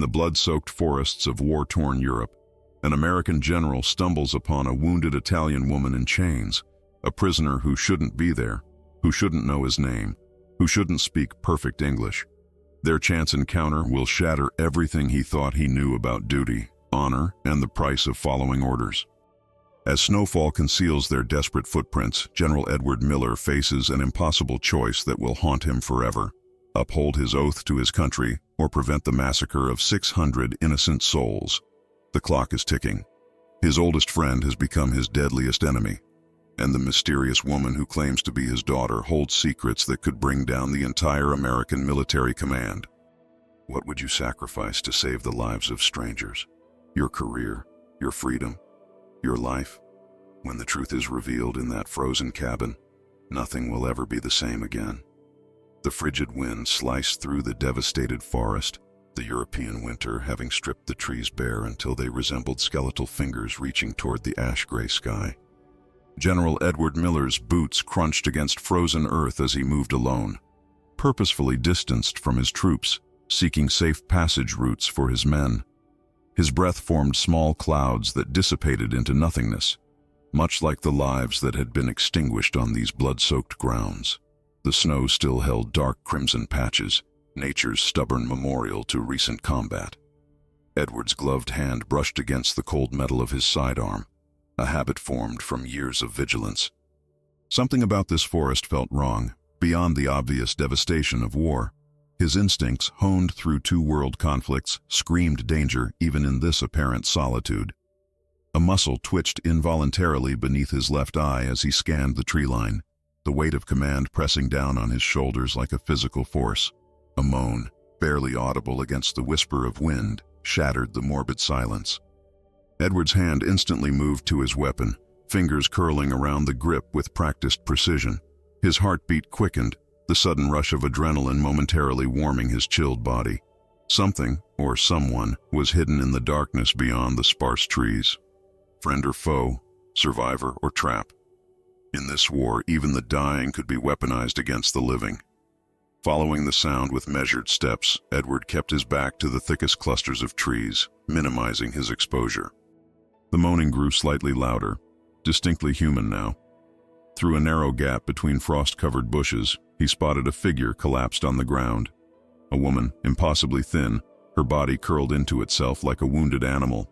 In the blood-soaked forests of war-torn Europe, an American general stumbles upon a wounded Italian woman in chains, a prisoner who shouldn't be there, who shouldn't know his name, who shouldn't speak perfect English. Their chance encounter will shatter everything he thought he knew about duty, honor, and the price of following orders. As snowfall conceals their desperate footprints, General Edward Miller faces an impossible choice that will haunt him forever: uphold his oath to his country or prevent the massacre of 600 innocent souls. The clock is ticking. His oldest friend has become his deadliest enemy, and the mysterious woman who claims to be his daughter holds secrets that could bring down the entire American military command. What would you sacrifice to save the lives of strangers? Your career, your freedom, your life? When the truth is revealed in that frozen cabin, nothing will ever be the same again. The frigid wind sliced through the devastated forest, the European winter having stripped the trees bare until they resembled skeletal fingers reaching toward the ash-gray sky. General Edward Miller's boots crunched against frozen earth as he moved alone, purposefully distanced from his troops, seeking safe passage routes for his men. His breath formed small clouds that dissipated into nothingness, much like the lives that had been extinguished on these blood-soaked grounds. The snow still held dark crimson patches, nature's stubborn memorial to recent combat. Edward's gloved hand brushed against the cold metal of his sidearm, a habit formed from years of vigilance. Something about this forest felt wrong, beyond the obvious devastation of war. His instincts, honed through two-world conflicts, screamed danger even in this apparent solitude. A muscle twitched involuntarily beneath his left eye as he scanned the tree line, the weight of command pressing down on his shoulders like a physical force. A moan, barely audible against the whisper of wind, shattered the morbid silence. Edward's hand instantly moved to his weapon, fingers curling around the grip with practiced precision. His heartbeat quickened, the sudden rush of adrenaline momentarily warming his chilled body. Something, or someone, was hidden in the darkness beyond the sparse trees. Friend or foe, survivor or trap. In this war, even the dying could be weaponized against the living. Following the sound with measured steps, Edward kept his back to the thickest clusters of trees, minimizing his exposure. The moaning grew slightly louder, distinctly human now. Through a narrow gap between frost-covered bushes, he spotted a figure collapsed on the ground. A woman, impossibly thin, her body curled into itself like a wounded animal.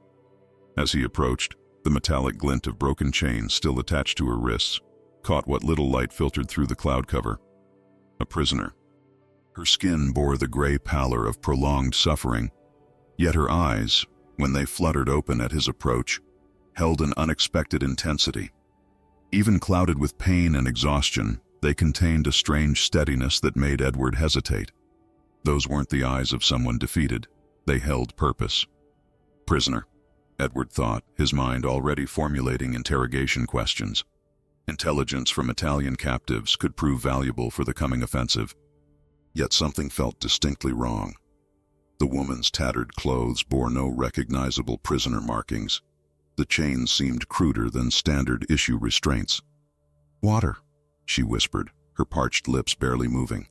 As he approached, the metallic glint of broken chains still attached to her wrists caught what little light filtered through the cloud cover. A prisoner. Her skin bore the gray pallor of prolonged suffering, yet her eyes, when they fluttered open at his approach, held an unexpected intensity. Even clouded with pain and exhaustion, they contained a strange steadiness that made Edward hesitate. Those weren't the eyes of someone defeated. They held purpose. Prisoner, Edward thought, his mind already formulating interrogation questions. Intelligence from Italian captives could prove valuable for the coming offensive. Yet something felt distinctly wrong. The woman's tattered clothes bore no recognizable prisoner markings. The chains seemed cruder than standard-issue restraints. "Water," she whispered, her parched lips barely moving.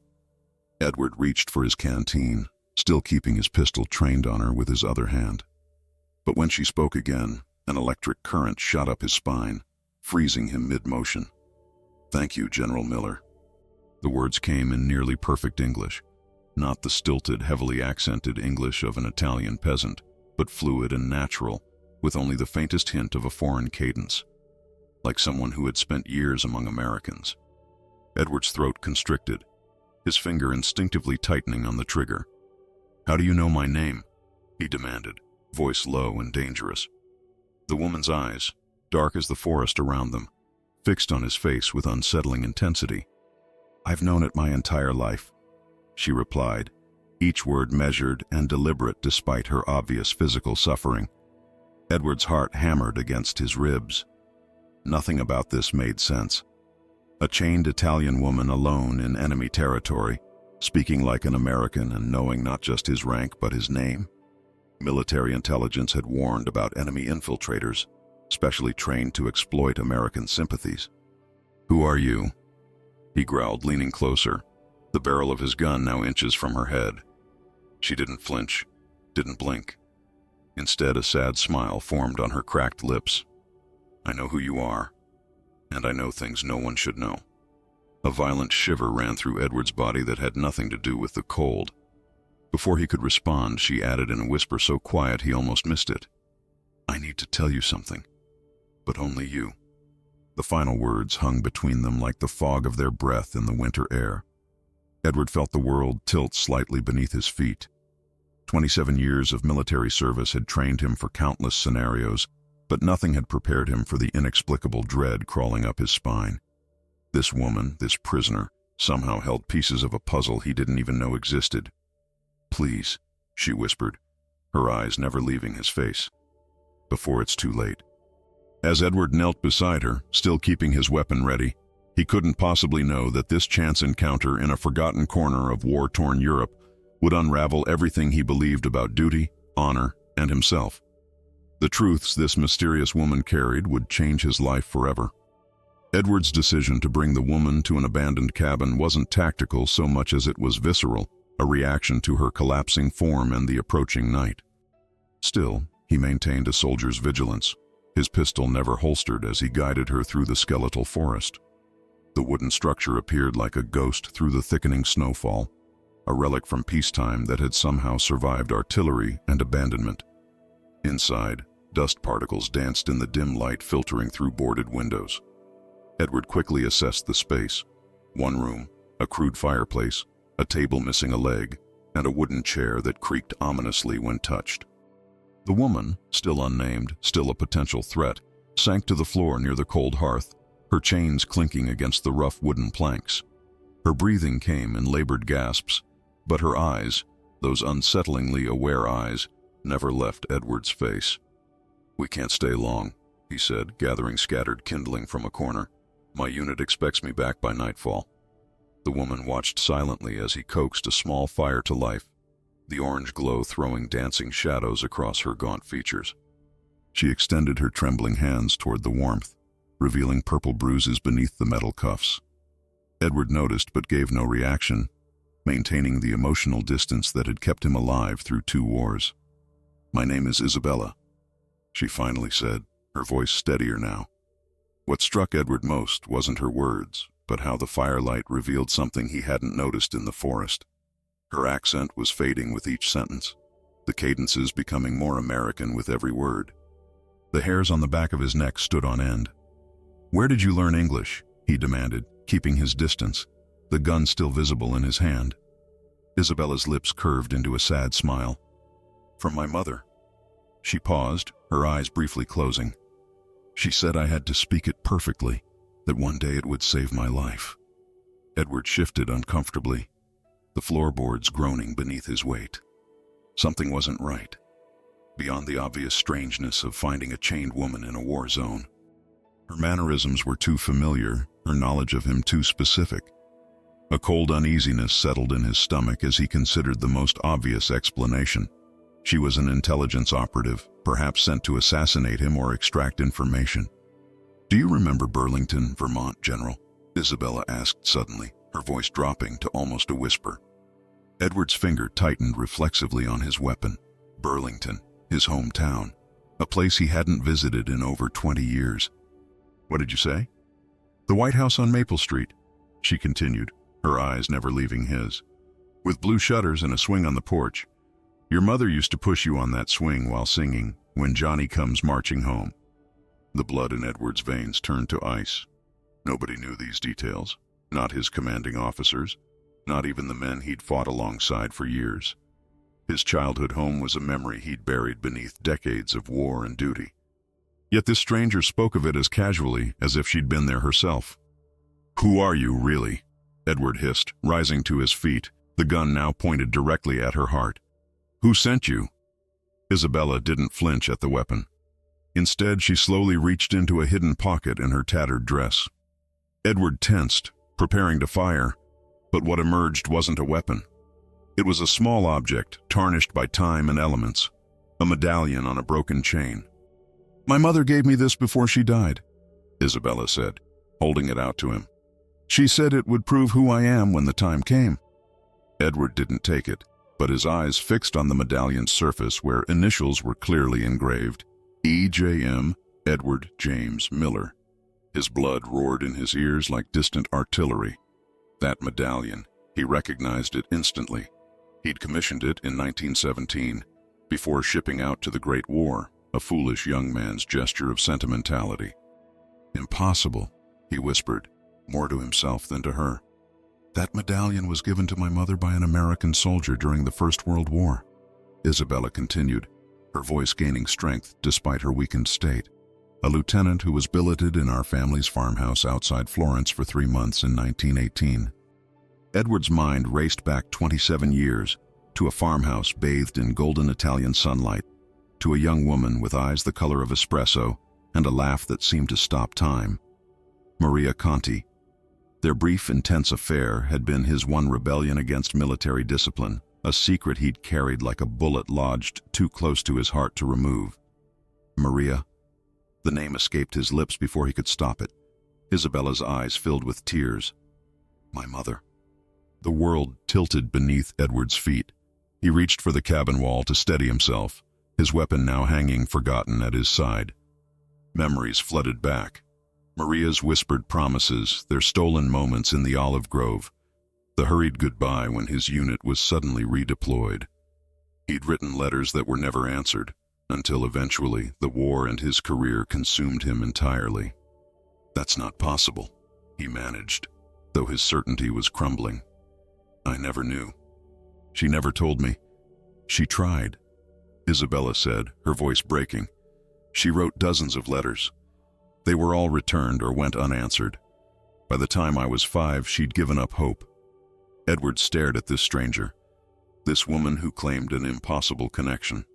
Edward reached for his canteen, still keeping his pistol trained on her with his other hand. But when she spoke again, an electric current shot up his spine, freezing him mid-motion. "Thank you, General Miller." The words came in nearly perfect English, not the stilted, heavily accented English of an Italian peasant, but fluid and natural, with only the faintest hint of a foreign cadence, like someone who had spent years among Americans. Edward's throat constricted, his finger instinctively tightening on the trigger. "How do you know my name?" he demanded, voice low and dangerous. The woman's eyes, dark as the forest around them, fixed on his face with unsettling intensity. "I've known it my entire life," she replied, each word measured and deliberate despite her obvious physical suffering. Edward's heart hammered against his ribs. Nothing about this made sense. A chained Italian woman alone in enemy territory, speaking like an American and knowing not just his rank but his name. Military intelligence had warned about enemy infiltrators, specially trained to exploit American sympathies. "Who are you?" he growled, leaning closer, the barrel of his gun now inches from her head. She didn't flinch, didn't blink. Instead, a sad smile formed on her cracked lips. "I know who you are, and I know things no one should know." A violent shiver ran through Edward's body that had nothing to do with the cold. Before he could respond, she added in a whisper so quiet he almost missed it. "I need to tell you something, but only you." The final words hung between them like the fog of their breath in the winter air. Edward felt the world tilt slightly beneath his feet. 27 years of military service had trained him for countless scenarios, but nothing had prepared him for the inexplicable dread crawling up his spine. This woman, this prisoner, somehow held pieces of a puzzle he didn't even know existed. "Please," she whispered, her eyes never leaving his face. "Before it's too late." As Edward knelt beside her, still keeping his weapon ready, he couldn't possibly know that this chance encounter in a forgotten corner of war-torn Europe would unravel everything he believed about duty, honor, and himself. The truths this mysterious woman carried would change his life forever. Edward's decision to bring the woman to an abandoned cabin wasn't tactical so much as it was visceral, a reaction to her collapsing form and the approaching night. Still, he maintained a soldier's vigilance, his pistol never holstered as he guided her through the skeletal forest. The wooden structure appeared like a ghost through the thickening snowfall, a relic from peacetime that had somehow survived artillery and abandonment. Inside, dust particles danced in the dim light filtering through boarded windows. Edward quickly assessed the space. One room, a crude fireplace, a table missing a leg, and a wooden chair that creaked ominously when touched. The woman, still unnamed, still a potential threat, sank to the floor near the cold hearth, her chains clinking against the rough wooden planks. Her breathing came in labored gasps, but her eyes, those unsettlingly aware eyes, never left Edward's face. "We can't stay long," he said, gathering scattered kindling from a corner. "My unit expects me back by nightfall." The woman watched silently as he coaxed a small fire to life, the orange glow throwing dancing shadows across her gaunt features. She extended her trembling hands toward the warmth, revealing purple bruises beneath the metal cuffs. Edward noticed but gave no reaction, maintaining the emotional distance that had kept him alive through 2 wars. "My name is Isabella," she finally said, her voice steadier now. What struck Edward most wasn't her words, but how the firelight revealed something he hadn't noticed in the forest. Her accent was fading with each sentence, the cadences becoming more American with every word. The hairs on the back of his neck stood on end. "Where did you learn English?" he demanded, keeping his distance, the gun still visible in his hand. Isabella's lips curved into a sad smile. "From my mother." She paused, her eyes briefly closing. "She said I had to speak it perfectly, that one day it would save my life." Edward shifted uncomfortably, the floorboards groaning beneath his weight. Something wasn't right, beyond the obvious strangeness of finding a chained woman in a war zone. Her mannerisms were too familiar, her knowledge of him too specific. A cold uneasiness settled in his stomach as he considered the most obvious explanation. She was an intelligence operative, perhaps sent to assassinate him or extract information. "Do you remember Burlington, Vermont, General?" Isabella asked suddenly, her voice dropping to almost a whisper. Edward's finger tightened reflexively on his weapon. Burlington, his hometown, a place he hadn't visited in over 20 years. "What did you say?" "The White House on Maple Street," she continued, her eyes never leaving his. "With blue shutters and a swing on the porch. Your mother used to push you on that swing while singing, 'When Johnny Comes Marching Home.'" The blood in Edward's veins turned to ice. Nobody knew these details, not his commanding officers, not even the men he'd fought alongside for years. His childhood home was a memory he'd buried beneath decades of war and duty. Yet this stranger spoke of it as casually as if she'd been there herself. "Who are you, really?" Edward hissed, rising to his feet, the gun now pointed directly at her heart. "Who sent you?" Isabella didn't flinch at the weapon. Instead, she slowly reached into a hidden pocket in her tattered dress. Edward tensed, preparing to fire, but what emerged wasn't a weapon. It was a small object, tarnished by time and elements, a medallion on a broken chain. "My mother gave me this before she died," Isabella said, holding it out to him. "She said it would prove who I am when the time came." Edward didn't take it. but his eyes fixed on the medallion's surface where initials were clearly engraved. E.J.M. Edward James Miller. His blood roared in his ears like distant artillery. That medallion, he recognized it instantly. He'd commissioned it in 1917, before shipping out to the Great War, a foolish young man's gesture of sentimentality. Impossible, he whispered, more to himself than to her. That medallion was given to my mother by an American soldier during the First World War, Isabella continued, her voice gaining strength despite her weakened state. A lieutenant who was billeted in our family's farmhouse outside Florence for 3 months in 1918. Edward's mind raced back 27 years, to a farmhouse bathed in golden Italian sunlight, to a young woman with eyes the color of espresso and a laugh that seemed to stop time. Maria Conti. Their brief, intense affair had been his one rebellion against military discipline, a secret he'd carried like a bullet lodged too close to his heart to remove. Maria. The name escaped his lips before he could stop it. Isabella's eyes filled with tears. My mother. The world tilted beneath Edward's feet. He reached for the cabin wall to steady himself, his weapon now hanging forgotten at his side. Memories flooded back. Maria's whispered promises, their stolen moments in the olive grove, the hurried goodbye when his unit was suddenly redeployed. He'd written letters that were never answered, until eventually the war and his career consumed him entirely. That's not possible, he managed, though his certainty was crumbling. I never knew. She never told me. She tried, Isabella said, her voice breaking. She wrote dozens of letters. They were all returned or went unanswered. By the time I was 5, she'd given up hope. Edward stared at this stranger, this woman who claimed an impossible connection.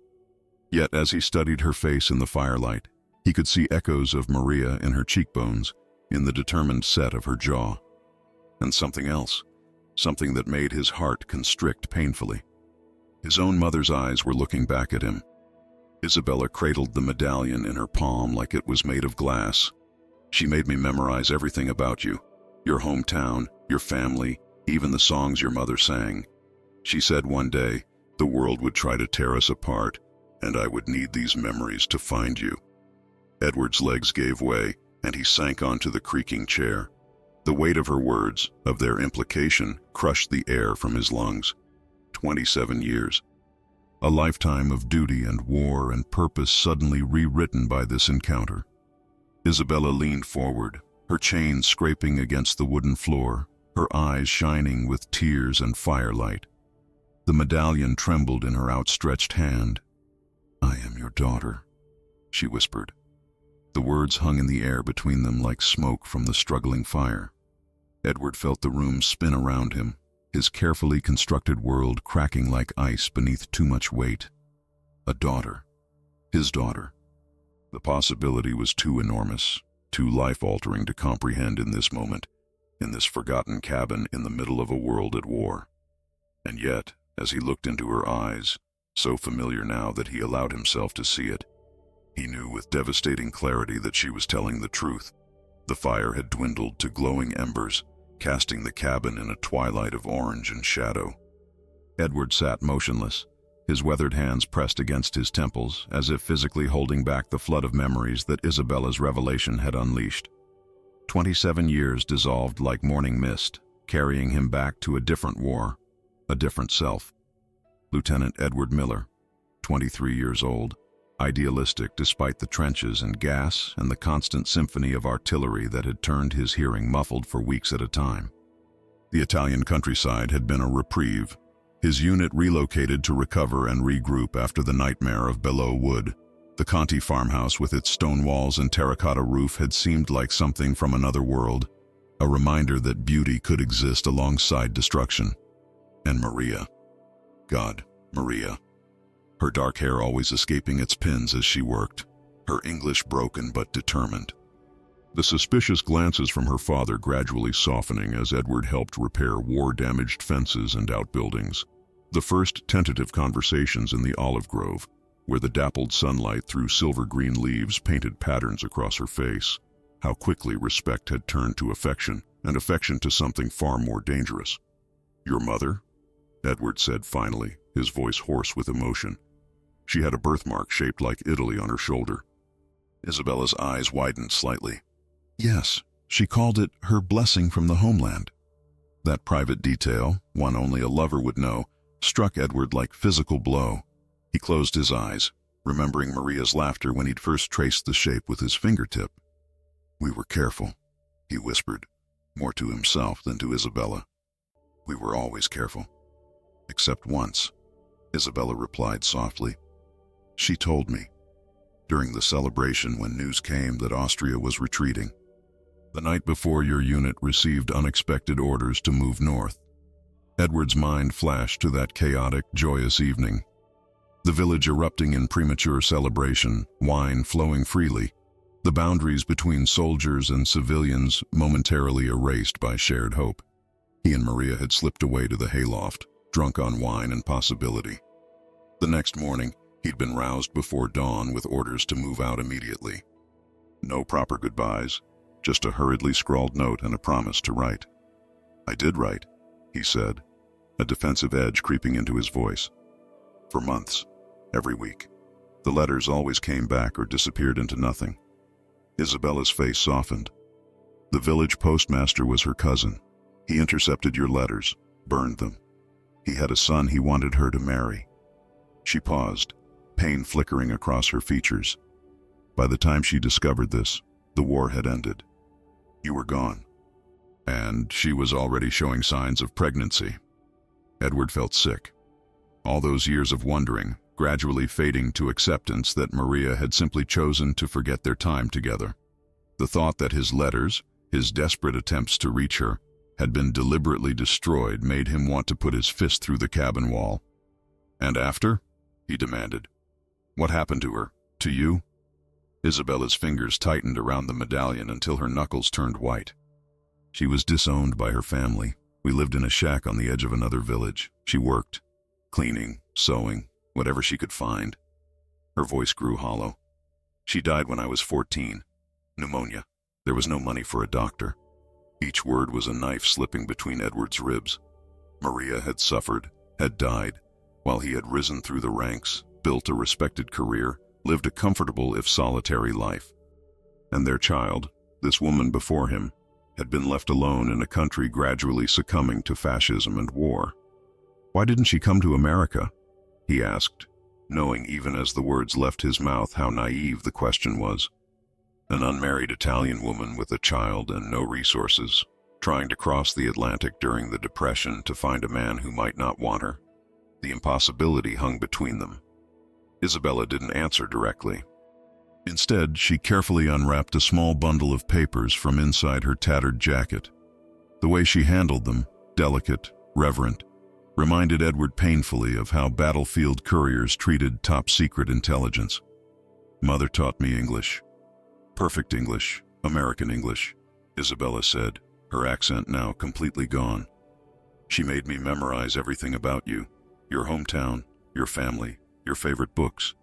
Yet as he studied her face in the firelight, he could see echoes of Maria in her cheekbones, in the determined set of her jaw. And something else, something that made his heart constrict painfully. His own mother's eyes were looking back at him. Isabella cradled the medallion in her palm like it was made of glass. She made me memorize everything about you, your hometown, your family, even the songs your mother sang. She said one day, the world would try to tear us apart, and I would need these memories to find you. Edward's legs gave way, and he sank onto the creaking chair. The weight of her words, of their implication, crushed the air from his lungs. 27 years. A lifetime of duty and war and purpose suddenly rewritten by this encounter. Isabella leaned forward, her chains scraping against the wooden floor, her eyes shining with tears and firelight. The medallion trembled in her outstretched hand. I am your daughter, she whispered. The words hung in the air between them like smoke from the struggling fire. Edward felt the room spin around him, his carefully constructed world cracking like ice beneath too much weight. A daughter. His daughter. The possibility was too enormous, too life-altering to comprehend in this moment, in this forgotten cabin in the middle of a world at war. And yet, as he looked into her eyes, so familiar now that he allowed himself to see it, he knew with devastating clarity that she was telling the truth. The fire had dwindled to glowing embers, casting the cabin in a twilight of orange and shadow. Edward sat motionless, his weathered hands pressed against his temples, as if physically holding back the flood of memories that Isabella's revelation had unleashed. 27 years dissolved like morning mist, carrying him back to a different war, a different self. Lieutenant Edward Miller, 23 years old, idealistic despite the trenches and gas and the constant symphony of artillery that had turned his hearing muffled for weeks at a time. The Italian countryside had been a reprieve, his unit relocated to recover and regroup after the nightmare of Belleau Wood. The Conti farmhouse with its stone walls and terracotta roof had seemed like something from another world, a reminder that beauty could exist alongside destruction. And Maria. God, Maria. Her dark hair always escaping its pins as she worked, her English broken but determined. The suspicious glances from her father gradually softening as Edward helped repair war-damaged fences and outbuildings. The first tentative conversations in the olive grove, where the dappled sunlight through silver-green leaves painted patterns across her face. How quickly respect had turned to affection, and affection to something far more dangerous. Your mother? Edward said finally, his voice hoarse with emotion. She had a birthmark shaped like Italy on her shoulder. Isabella's eyes widened slightly. Yes, she called it her blessing from the homeland. That private detail, one only a lover would know, struck Edward like physical blow. He closed his eyes, remembering Maria's laughter when he'd first traced the shape with his fingertip. "We were careful," he whispered, more to himself than to Isabella. "We were always careful." "Except once," Isabella replied softly. "She told me, during the celebration when news came that Austria was retreating, the night before your unit received unexpected orders to move north." Edward's mind flashed to that chaotic, joyous evening. The village erupting in premature celebration, wine flowing freely, the boundaries between soldiers and civilians momentarily erased by shared hope. He and Maria had slipped away to the hayloft, drunk on wine and possibility. The next morning, he'd been roused before dawn with orders to move out immediately. No proper goodbyes, just a hurriedly scrawled note and a promise to write. "I did write," he said, a defensive edge creeping into his voice. "For months, every week. The letters always came back or disappeared into nothing." Isabella's face softened. "The village postmaster was her cousin. He intercepted your letters, burned them. He had a son he wanted her to marry." She paused, pain flickering across her features. By the time she discovered this, the war had ended. You were gone. And she was already showing signs of pregnancy. Edward felt sick. All those years of wondering, gradually fading to acceptance that Maria had simply chosen to forget their time together. The thought that his letters, his desperate attempts to reach her, had been deliberately destroyed made him want to put his fist through the cabin wall. "And after?" he demanded. "What happened to her? To you?" Isabella's fingers tightened around the medallion until her knuckles turned white. "She was disowned by her family. We lived in a shack on the edge of another village. She worked, cleaning, sewing, whatever she could find." Her voice grew hollow. "She died when I was 14. Pneumonia. There was no money for a doctor." Each word was a knife slipping between Edward's ribs. Maria had suffered, had died, while he had risen through the ranks, built a respected career, lived a comfortable if solitary life. And their child, this woman before him, had been left alone in a country gradually succumbing to fascism and war. "Why didn't she come to America?" he asked, knowing even as the words left his mouth how naive the question was. An unmarried Italian woman with a child and no resources, trying to cross the Atlantic during the Depression to find a man who might not want her. The impossibility hung between them. Isabella didn't answer directly. Instead, she carefully unwrapped a small bundle of papers from inside her tattered jacket. The way she handled them, delicate, reverent, reminded Edward painfully of how battlefield couriers treated top-secret intelligence. "Mother taught me English. Perfect English, American English," Isabella said, her accent now completely gone. "She made me memorize everything about you, your hometown, your family, your favorite books.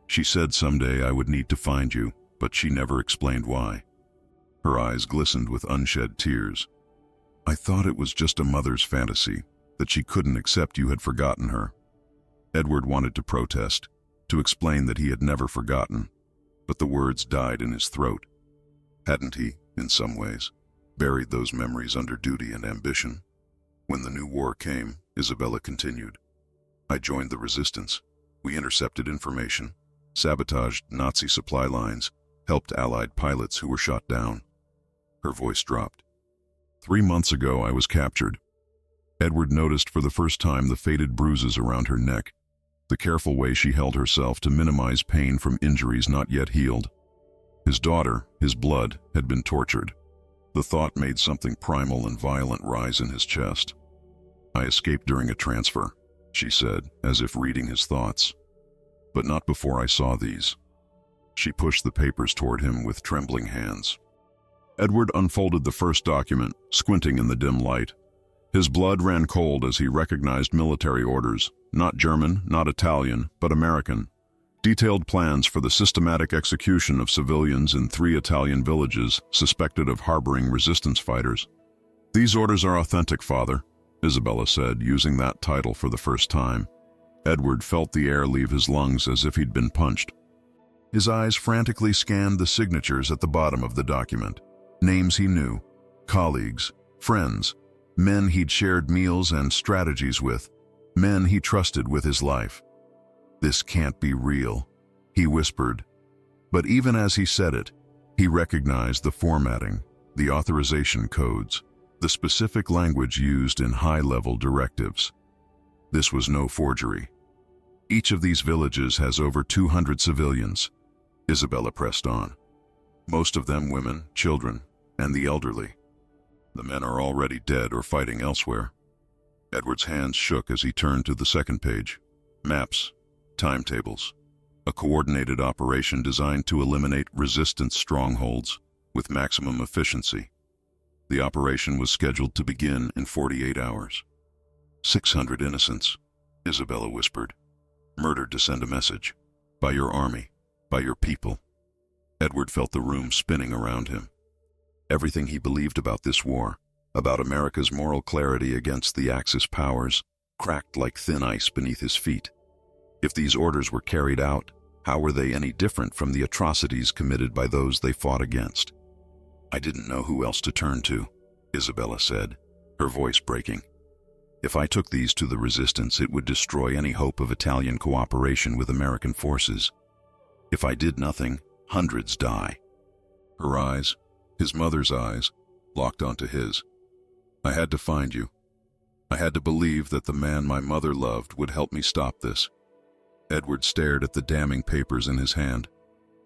She said someday I would need to find you, but she never explained why." Her eyes glistened with unshed tears. "I thought it was just a mother's fantasy, that she couldn't accept you had forgotten her." Edward wanted to protest, to explain that he had never forgotten, but the words died in his throat. Hadn't he, in some ways, buried those memories under duty and ambition? When the new war came, Isabella continued, "I joined the resistance. We intercepted information, sabotaged Nazi supply lines, helped Allied pilots who were shot down." Her voice dropped. 3 months ago I was captured." Edward noticed for the first time the faded bruises around her neck, the careful way she held herself to minimize pain from injuries not yet healed. His daughter, his blood, had been tortured. The thought made something primal and violent rise in his chest. "I escaped during a transfer," she said, as if reading his thoughts. "But not before I saw these." She pushed the papers toward him with trembling hands. Edward unfolded the first document, squinting in the dim light. His blood ran cold as he recognized military orders, not German, not Italian, but American. Detailed plans for the systematic execution of civilians in 3 Italian villages suspected of harboring resistance fighters. "These orders are authentic, Father," Isabella said, using that title for the first time. Edward felt the air leave his lungs as if he'd been punched. His eyes frantically scanned the signatures at the bottom of the document. Names he knew, colleagues, friends, men he'd shared meals and strategies with, men he trusted with his life. "This can't be real," he whispered. But even as he said it, he recognized the formatting, the authorization codes, the specific language used in high-level directives. This was no forgery. Each of these villages has over 200 civilians, Isabella pressed on. Most of them women, children, and the elderly. The men are already dead or fighting elsewhere. Edward's hands shook as he turned to the second page. Maps, timetables, a coordinated operation designed to eliminate resistance strongholds with maximum efficiency. The operation was scheduled to begin in 48 hours. 600 innocents, Isabella whispered. Murdered to send a message. By your army. By your people. Edward felt the room spinning around him. Everything he believed about this war, about America's moral clarity against the Axis powers, cracked like thin ice beneath his feet. If these orders were carried out, how were they any different from the atrocities committed by those they fought against? "I didn't know who else to turn to," Isabella said, her voice breaking. "If I took these to the resistance, it would destroy any hope of Italian cooperation with American forces. If I did nothing, hundreds die." Her eyes, his mother's eyes, locked onto his. "I had to find you. I had to believe that the man my mother loved would help me stop this." Edward stared at the damning papers in his hand,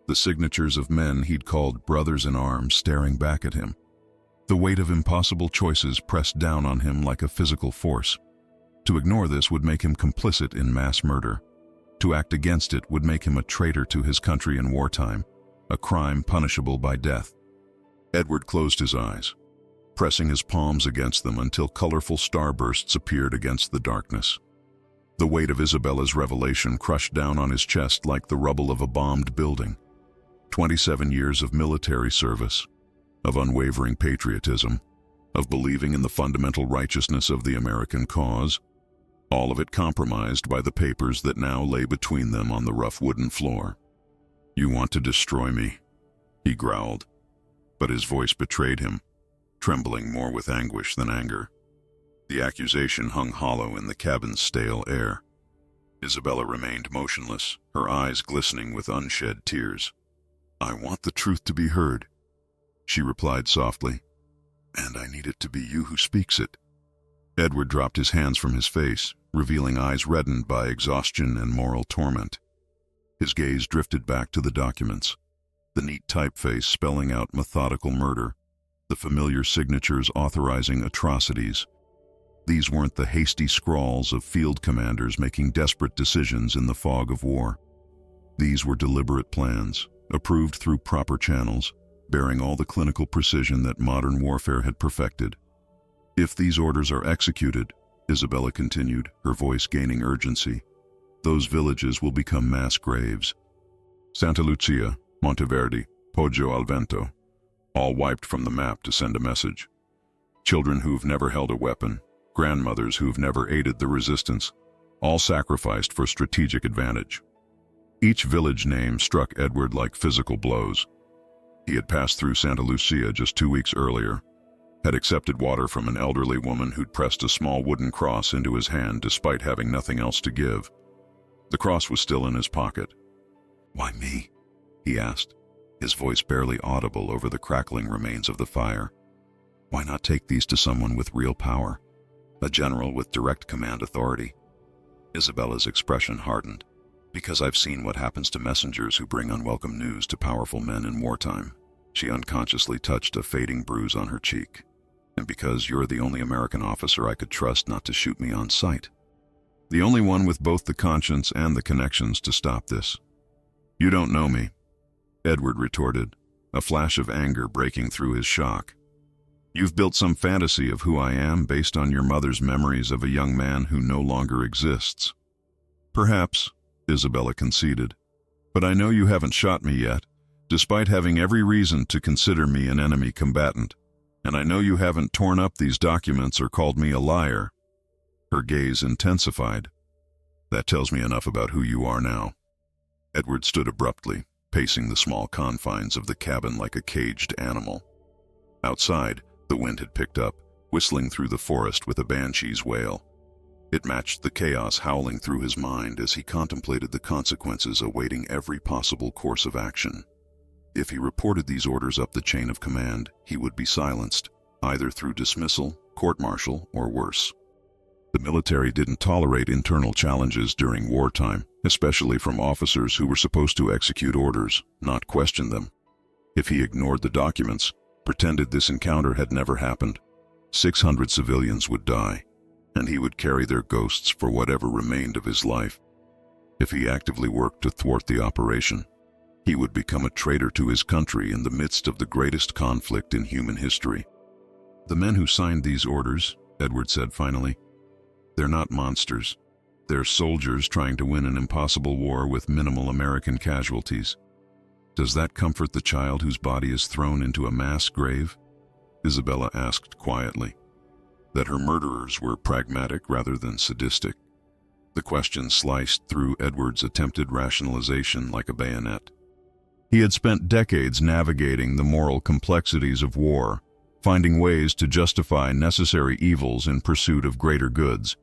the signatures of men he'd called brothers in arms staring back at him. The weight of impossible choices pressed down on him like a physical force. To ignore this would make him complicit in mass murder. To act against it would make him a traitor to his country in wartime, a crime punishable by death. Edward closed his eyes, pressing his palms against them until colorful starbursts appeared against the darkness. The weight of Isabella's revelation crushed down on his chest like the rubble of a bombed building. 27 years of military service, of unwavering patriotism, of believing in the fundamental righteousness of the American cause, all of it compromised by the papers that now lay between them on the rough wooden floor. "You want to destroy me," he growled, but his voice betrayed him, trembling more with anguish than anger. The accusation hung hollow in the cabin's stale air. Isabella remained motionless, her eyes glistening with unshed tears. "I want the truth to be heard," she replied softly, "and I need it to be you who speaks it." Edward dropped his hands from his face, revealing eyes reddened by exhaustion and moral torment. His gaze drifted back to the documents, the neat typeface spelling out methodical murder, the familiar signatures authorizing atrocities. These weren't the hasty scrawls of field commanders making desperate decisions in the fog of war. These were deliberate plans, approved through proper channels, bearing all the clinical precision that modern warfare had perfected. "If these orders are executed," Isabella continued, her voice gaining urgency, "those villages will become mass graves. Santa Lucia, Monteverdi, Poggio al Vento, all wiped from the map to send a message. Children who've never held a weapon, grandmothers who've never aided the resistance, all sacrificed for strategic advantage." Each village name struck Edward like physical blows. He had passed through Santa Lucia just 2 weeks earlier, had accepted water from an elderly woman who'd pressed a small wooden cross into his hand despite having nothing else to give. The cross was still in his pocket. "Why me?" he asked, his voice barely audible over the crackling remains of the fire. "Why not take these to someone with real power? A general with direct command authority?" Isabella's expression hardened. "Because I've seen what happens to messengers who bring unwelcome news to powerful men in wartime." She unconsciously touched a fading bruise on her cheek. "And because you're the only American officer I could trust not to shoot me on sight. The only one with both the conscience and the connections to stop this." "You don't know me," Edward retorted, a flash of anger breaking through his shock. "You've built some fantasy of who I am based on your mother's memories of a young man who no longer exists." "Perhaps," Isabella conceded, "but I know you haven't shot me yet, despite having every reason to consider me an enemy combatant. And I know you haven't torn up these documents or called me a liar." Her gaze intensified. That tells me enough about who you are now. Edward stood abruptly, pacing the small confines of the cabin like a caged animal. Outside, the wind had picked up, whistling through the forest with a banshee's wail. It matched the chaos howling through his mind as he contemplated the consequences awaiting every possible course of action. If he reported these orders up the chain of command, he would be silenced, either through dismissal, court-martial, or worse. The military didn't tolerate internal challenges during wartime, especially from officers who were supposed to execute orders, not question them. If he ignored the documents, pretended this encounter had never happened, 600 civilians would die, and he would carry their ghosts for whatever remained of his life. If he actively worked to thwart the operation, he would become a traitor to his country in the midst of the greatest conflict in human history. "The men who signed these orders," Edward said finally, "they're not monsters. They're soldiers trying to win an impossible war with minimal American casualties. Does that comfort the child whose body is thrown into a mass grave?" Isabella asked quietly. That her murderers were pragmatic rather than sadistic. The question sliced through Edward's attempted rationalization like a bayonet. He had spent decades navigating the moral complexities of war, finding ways to justify necessary evils in pursuit of greater goods.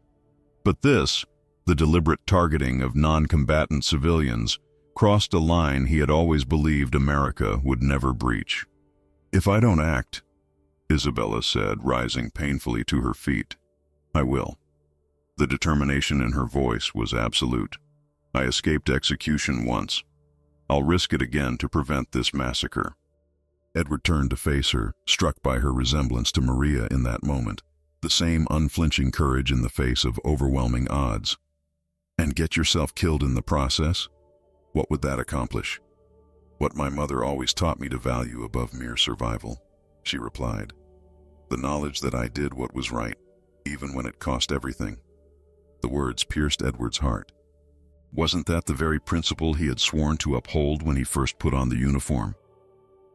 But this, the deliberate targeting of non-combatant civilians, crossed a line he had always believed America would never breach. "If I don't act," Isabella said, rising painfully to her feet, "I will." The determination in her voice was absolute. "I escaped execution once. I'll risk it again to prevent this massacre." Edward turned to face her, struck by her resemblance to Maria in that moment, the same unflinching courage in the face of overwhelming odds. "And get yourself killed in the process? What would that accomplish?" "What my mother always taught me to value above mere survival," she replied. "The knowledge that I did what was right, even when it cost everything." The words pierced Edward's heart. Wasn't that the very principle he had sworn to uphold when he first put on the uniform?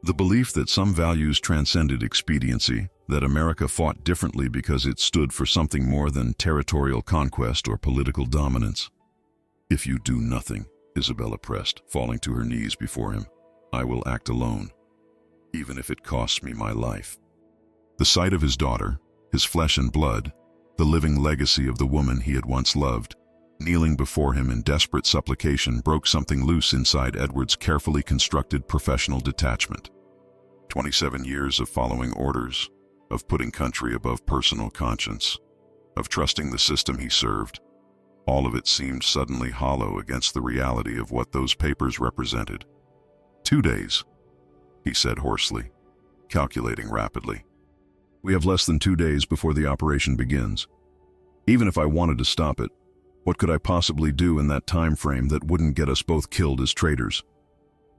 The belief that some values transcended expediency, that America fought differently because it stood for something more than territorial conquest or political dominance. "If you do nothing," Isabella pressed, falling to her knees before him, "I will act alone, even if it costs me my life." The sight of his daughter, his flesh and blood, the living legacy of the woman he had once loved, kneeling before him in desperate supplication, broke something loose inside Edward's carefully constructed professional detachment. 27 years of following orders, of putting country above personal conscience, of trusting the system he served, all of it seemed suddenly hollow against the reality of what those papers represented. 2 days, he said hoarsely, calculating rapidly. "We have less than 2 days before the operation begins. Even if I wanted to stop it, what could I possibly do in that time frame that wouldn't get us both killed as traitors?"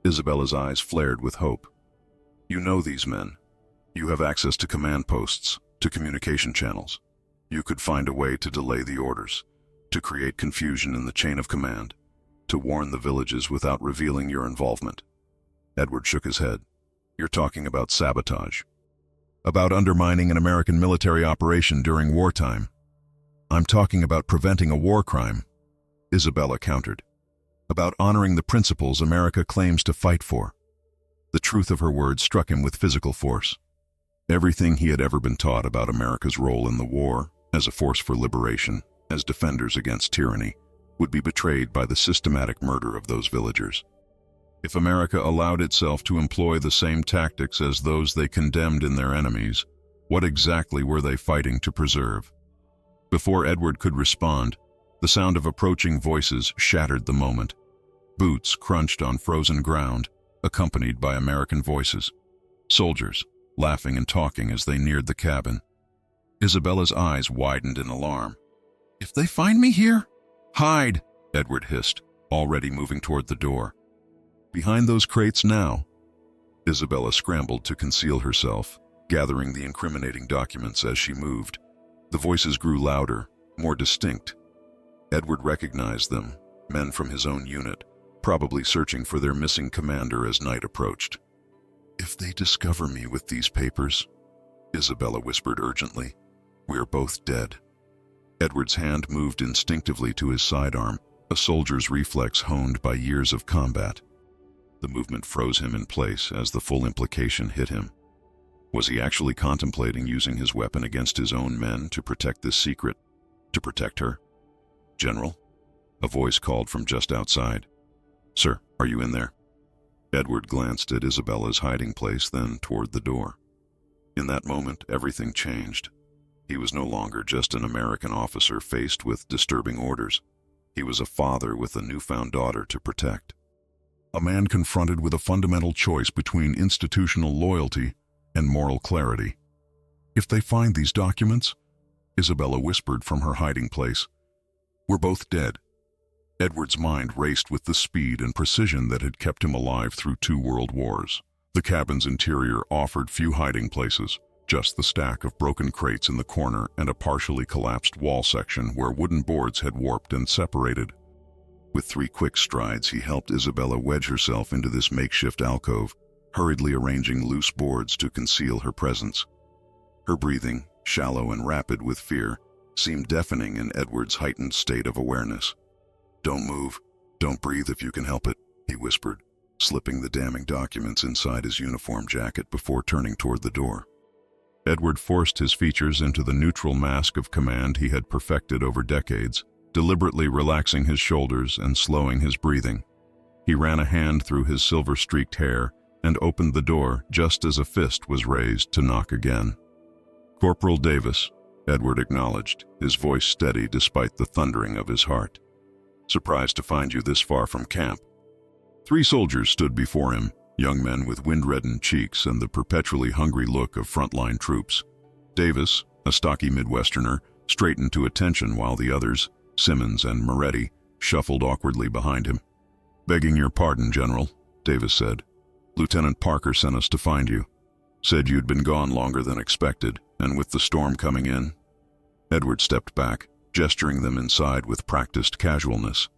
Isabella's eyes flared with hope. "You know these men. You have access to command posts, to communication channels. You could find a way to delay the orders, to create confusion in the chain of command, to warn the villages without revealing your involvement." Edward shook his head. "You're talking about sabotage. About undermining an American military operation during wartime." "I'm talking about preventing a war crime," Isabella countered. "About honoring the principles America claims to fight for." The truth of her words struck him with physical force. Everything he had ever been taught about America's role in the war, as a force for liberation, as defenders against tyranny, would be betrayed by the systematic murder of those villagers. If America allowed itself to employ the same tactics as those they condemned in their enemies, what exactly were they fighting to preserve? Before Edward could respond, the sound of approaching voices shattered the moment. Boots crunched on frozen ground, accompanied by American voices. Soldiers, laughing and talking as they neared the cabin. Isabella's eyes widened in alarm. "If they find me here, hide," Edward hissed, already moving toward the door. "Behind those crates now." Isabella scrambled to conceal herself, gathering the incriminating documents as she moved. The voices grew louder, more distinct. Edward recognized them, men from his own unit, probably searching for their missing commander as night approached. "If they discover me with these papers," Isabella whispered urgently, "we are both dead." Edward's hand moved instinctively to his sidearm, a soldier's reflex honed by years of combat. The movement froze him in place as the full implication hit him. Was he actually contemplating using his weapon against his own men to protect this secret? To protect her? "General?" A voice called from just outside. "Sir, are you in there?" Edward glanced at Isabella's hiding place, then toward the door. In that moment, everything changed. He was no longer just an American officer faced with disturbing orders. He was a father with a newfound daughter to protect. A man confronted with a fundamental choice between institutional loyalty and moral clarity. "If they find these documents," Isabella whispered from her hiding place, "we're both dead." Edward's mind raced with the speed and precision that had kept him alive through 2 world wars. The cabin's interior offered few hiding places, just the stack of broken crates in the corner and a partially collapsed wall section where wooden boards had warped and separated. With 3 quick strides, he helped Isabella wedge herself into this makeshift alcove, hurriedly arranging loose boards to conceal her presence. Her breathing, shallow and rapid with fear, seemed deafening in Edward's heightened state of awareness. "Don't move. Don't breathe if you can help it," he whispered, slipping the damning documents inside his uniform jacket before turning toward the door. Edward forced his features into the neutral mask of command he had perfected over decades, deliberately relaxing his shoulders and slowing his breathing. He ran a hand through his silver-streaked hair and opened the door just as a fist was raised to knock again. "Corporal Davis," Edward acknowledged, his voice steady despite the thundering of his heart. "Surprised to find you this far from camp." 3 soldiers stood before him, young men with wind-reddened cheeks and the perpetually hungry look of frontline troops. Davis, a stocky Midwesterner, straightened to attention while the others, Simmons and Moretti, shuffled awkwardly behind him. "Begging your pardon, General," Davis said. "Lieutenant Parker sent us to find you. Said you'd been gone longer than expected, and with the storm coming in." Edward stepped back, gesturing them inside with practiced casualness.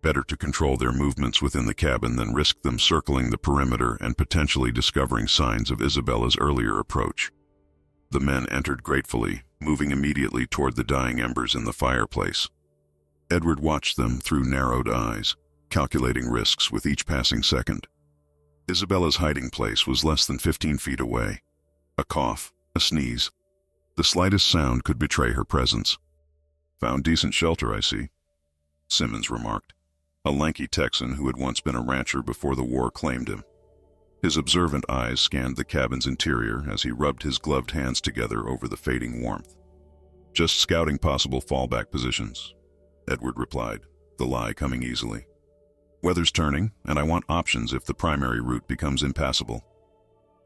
Better to control their movements within the cabin than risk them circling the perimeter and potentially discovering signs of Isabella's earlier approach. The men entered gratefully, moving immediately toward the dying embers in the fireplace. Edward watched them through narrowed eyes, calculating risks with each passing second. Isabella's hiding place was less than 15 feet away. A cough, a sneeze. The slightest sound could betray her presence. "Found decent shelter, I see," Simmons remarked, a lanky Texan who had once been a rancher before the war claimed him. His observant eyes scanned the cabin's interior as he rubbed his gloved hands together over the fading warmth. "Just scouting possible fallback positions," Edward replied, the lie coming easily. "Weather's turning, and I want options if the primary route becomes impassable."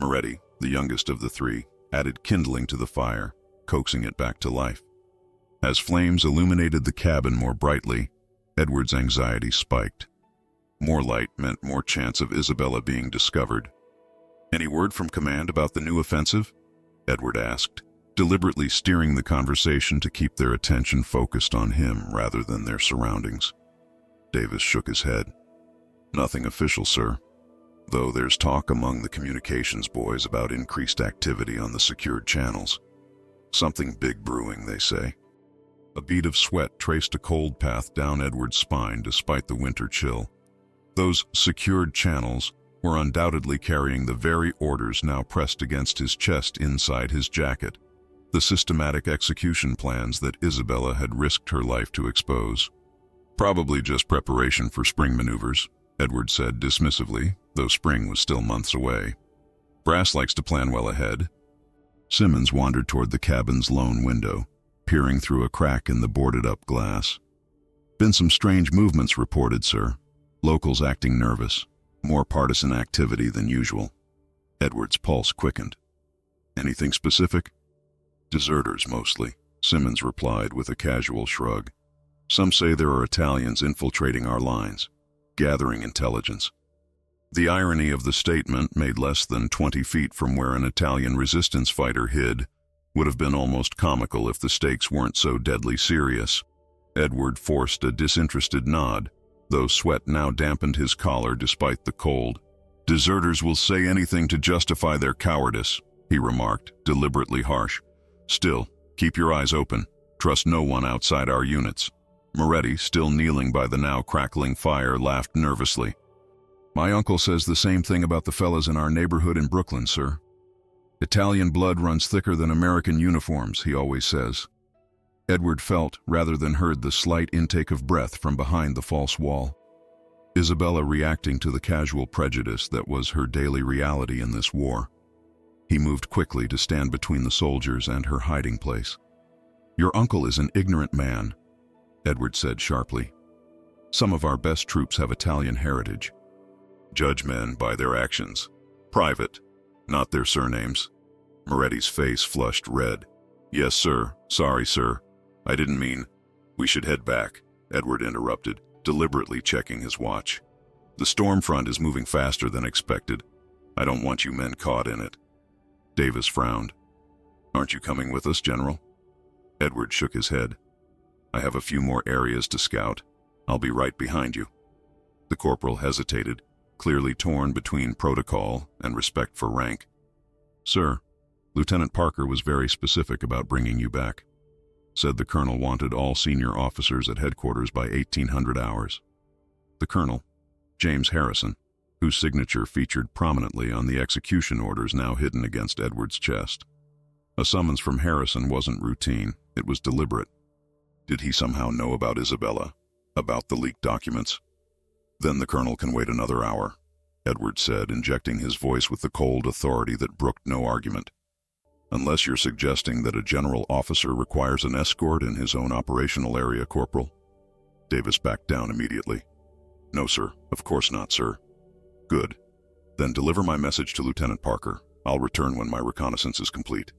Moretti, the youngest of the 3, added kindling to the fire, coaxing it back to life. As flames illuminated the cabin more brightly, Edward's anxiety spiked. More light meant more chance of Isabella being discovered. "Any word from command about the new offensive?" Edward asked, deliberately steering the conversation to keep their attention focused on him rather than their surroundings. Davis shook his head. "Nothing official, sir. Though there's talk among the communications boys about increased activity on the secured channels. Something big brewing, they say." A bead of sweat traced a cold path down Edward's spine despite the winter chill. Those secured channels were undoubtedly carrying the very orders now pressed against his chest inside his jacket, the systematic execution plans that Isabella had risked her life to expose. "Probably just preparation for spring maneuvers," Edward said dismissively, though spring was still months away. "Brass likes to plan well ahead." Simmons wandered toward the cabin's lone window, peering through a crack in the boarded-up glass. "Been some strange movements reported, sir. Locals acting nervous. More partisan activity than usual." Edward's pulse quickened. "Anything specific?" "Deserters, mostly," Simmons replied with a casual shrug. "Some say there are Italians infiltrating our lines, gathering intelligence." The irony of the statement, made less than 20 feet from where an Italian resistance fighter hid, would have been almost comical if the stakes weren't so deadly serious. Edward forced a disinterested nod, though sweat now dampened his collar despite the cold. "Deserters will say anything to justify their cowardice," he remarked, deliberately harsh. "Still, keep your eyes open. Trust no one outside our units. Moretti, still kneeling by the now crackling fire, laughed nervously. My uncle says the same thing about the fellas in our neighborhood in Brooklyn, sir. Italian blood runs thicker than American uniforms, he always says. Edward felt, rather than heard, the slight intake of breath from behind the false wall. Isabella reacting to the casual prejudice that was her daily reality in this war. He moved quickly to stand between the soldiers and her hiding place. Your uncle is an ignorant man, Edward said sharply. Some of our best troops have Italian heritage. Judge men by their actions. Private, not their surnames. Moretti's face flushed red. Yes, sir. Sorry, sir. I didn't mean. We should head back, Edward interrupted, deliberately checking his watch. The storm front is moving faster than expected. I don't want you men caught in it. Davis frowned. Aren't you coming with us, General? Edward shook his head. I have a few more areas to scout. I'll be right behind you. The corporal hesitated, clearly torn between protocol and respect for rank. Sir, Lieutenant Parker was very specific about bringing you back. Said the colonel wanted all senior officers at headquarters by 1800 hours. The colonel, James Harrison, whose signature featured prominently on the execution orders now hidden against Edward's chest. A summons from Harrison wasn't routine, it was deliberate. Did he somehow know about Isabella? About the leaked documents? Then the colonel can wait another hour, Edward said, injecting his voice with the cold authority that brooked no argument. Unless you're suggesting that a general officer requires an escort in his own operational area, Corporal. Davis backed down immediately. No, sir. Of course not, sir. Good. Then deliver my message to Lieutenant Parker. I'll return when my reconnaissance is complete.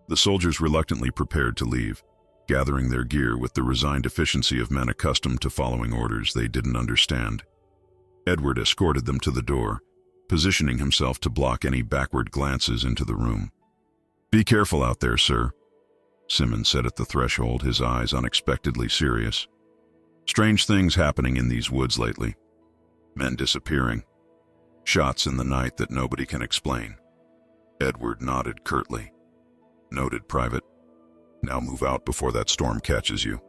The soldiers reluctantly prepared to leave, gathering their gear with the resigned efficiency of men accustomed to following orders they didn't understand. Edward escorted them to the door, positioning himself to block any backward glances into the room. Be careful out there, sir, Simmons said at the threshold, his eyes unexpectedly serious. Strange things happening in these woods lately. Men disappearing. Shots in the night that nobody can explain. Edward nodded curtly. Noted, Private. Now move out before that storm catches you.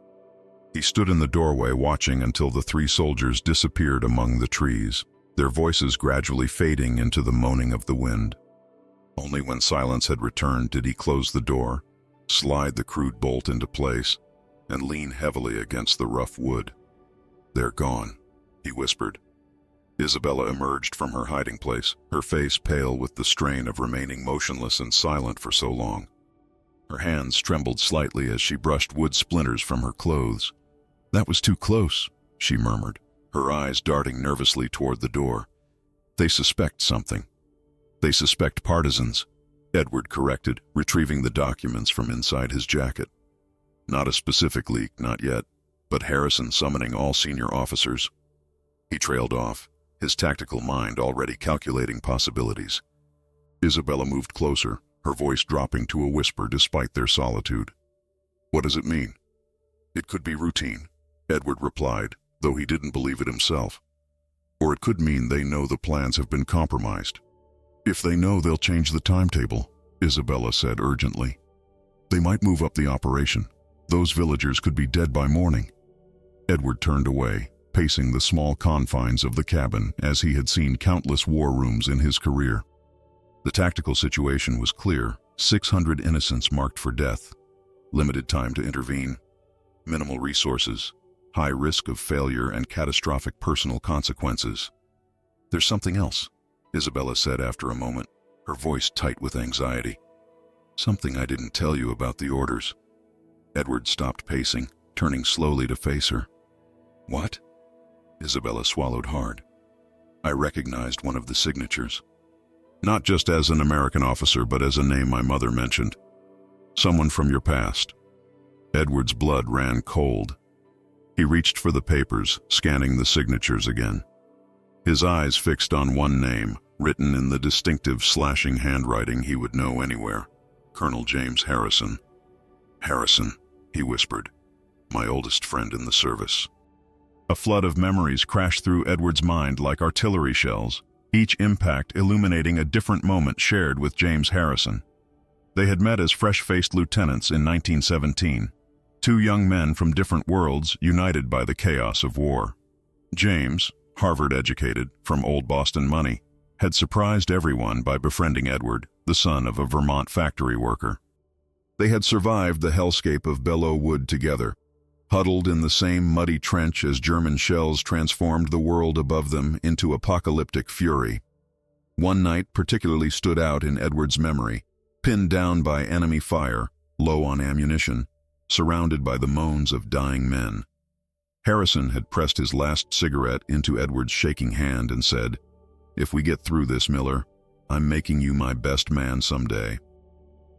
He stood in the doorway watching until the three soldiers disappeared among the trees, their voices gradually fading into the moaning of the wind. Only when silence had returned did he close the door, slide the crude bolt into place, and lean heavily against the rough wood. They're gone, he whispered. Isabella emerged from her hiding place, her face pale with the strain of remaining motionless and silent for so long. Her hands trembled slightly as she brushed wood splinters from her clothes. That was too close, she murmured, her eyes darting nervously toward the door. They suspect something. They suspect partisans, Edward corrected, retrieving the documents from inside his jacket. Not a specific leak, not yet, but Harrison summoning all senior officers. He trailed off, his tactical mind already calculating possibilities. Isabella moved closer, her voice dropping to a whisper despite their solitude. What does it mean? It could be routine, Edward replied, though he didn't believe it himself. Or it could mean they know the plans have been compromised. If they know, they'll change the timetable, Isabella said urgently. They might move up the operation. Those villagers could be dead by morning. Edward turned away, pacing the small confines of the cabin as he had seen countless war rooms in his career. The tactical situation was clear, 600 innocents marked for death, limited time to intervene, minimal resources, high risk of failure and catastrophic personal consequences. There's something else, Isabella said after a moment, her voice tight with anxiety. Something I didn't tell you about the orders. Edward stopped pacing, turning slowly to face her. What? Isabella swallowed hard. I recognized one of the signatures. Not just as an American officer, but as a name my mother mentioned. Someone from your past. Edward's blood ran cold. He reached for the papers, scanning the signatures again. His eyes fixed on one name, written in the distinctive slashing handwriting he would know anywhere. Colonel James Harrison. Harrison, he whispered. My oldest friend in the service. A flood of memories crashed through Edward's mind like artillery shells, each impact illuminating a different moment shared with James Harrison. They had met as fresh-faced lieutenants in 1917, Two young men from different worlds united by the chaos of war. James, Harvard-educated, from old Boston money, had surprised everyone by befriending Edward, the son of a Vermont factory worker. They had survived the hellscape of Belleau Wood together, huddled in the same muddy trench as German shells transformed the world above them into apocalyptic fury. One night particularly stood out in Edward's memory, pinned down by enemy fire, low on ammunition, surrounded by the moans of dying men. Harrison had pressed his last cigarette into Edward's shaking hand and said, "If we get through this, Miller, I'm making you my best man someday."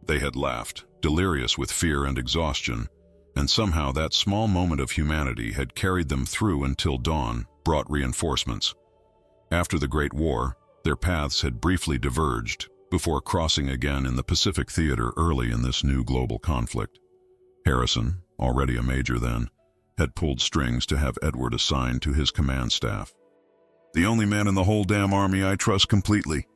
They had laughed, delirious with fear and exhaustion, and somehow that small moment of humanity had carried them through until dawn brought reinforcements. After the Great War, their paths had briefly diverged before crossing again in the Pacific Theater early in this new global conflict. Harrison, already a major then, had pulled strings to have Edward assigned to his command staff. "The only man in the whole damn army I trust completely,"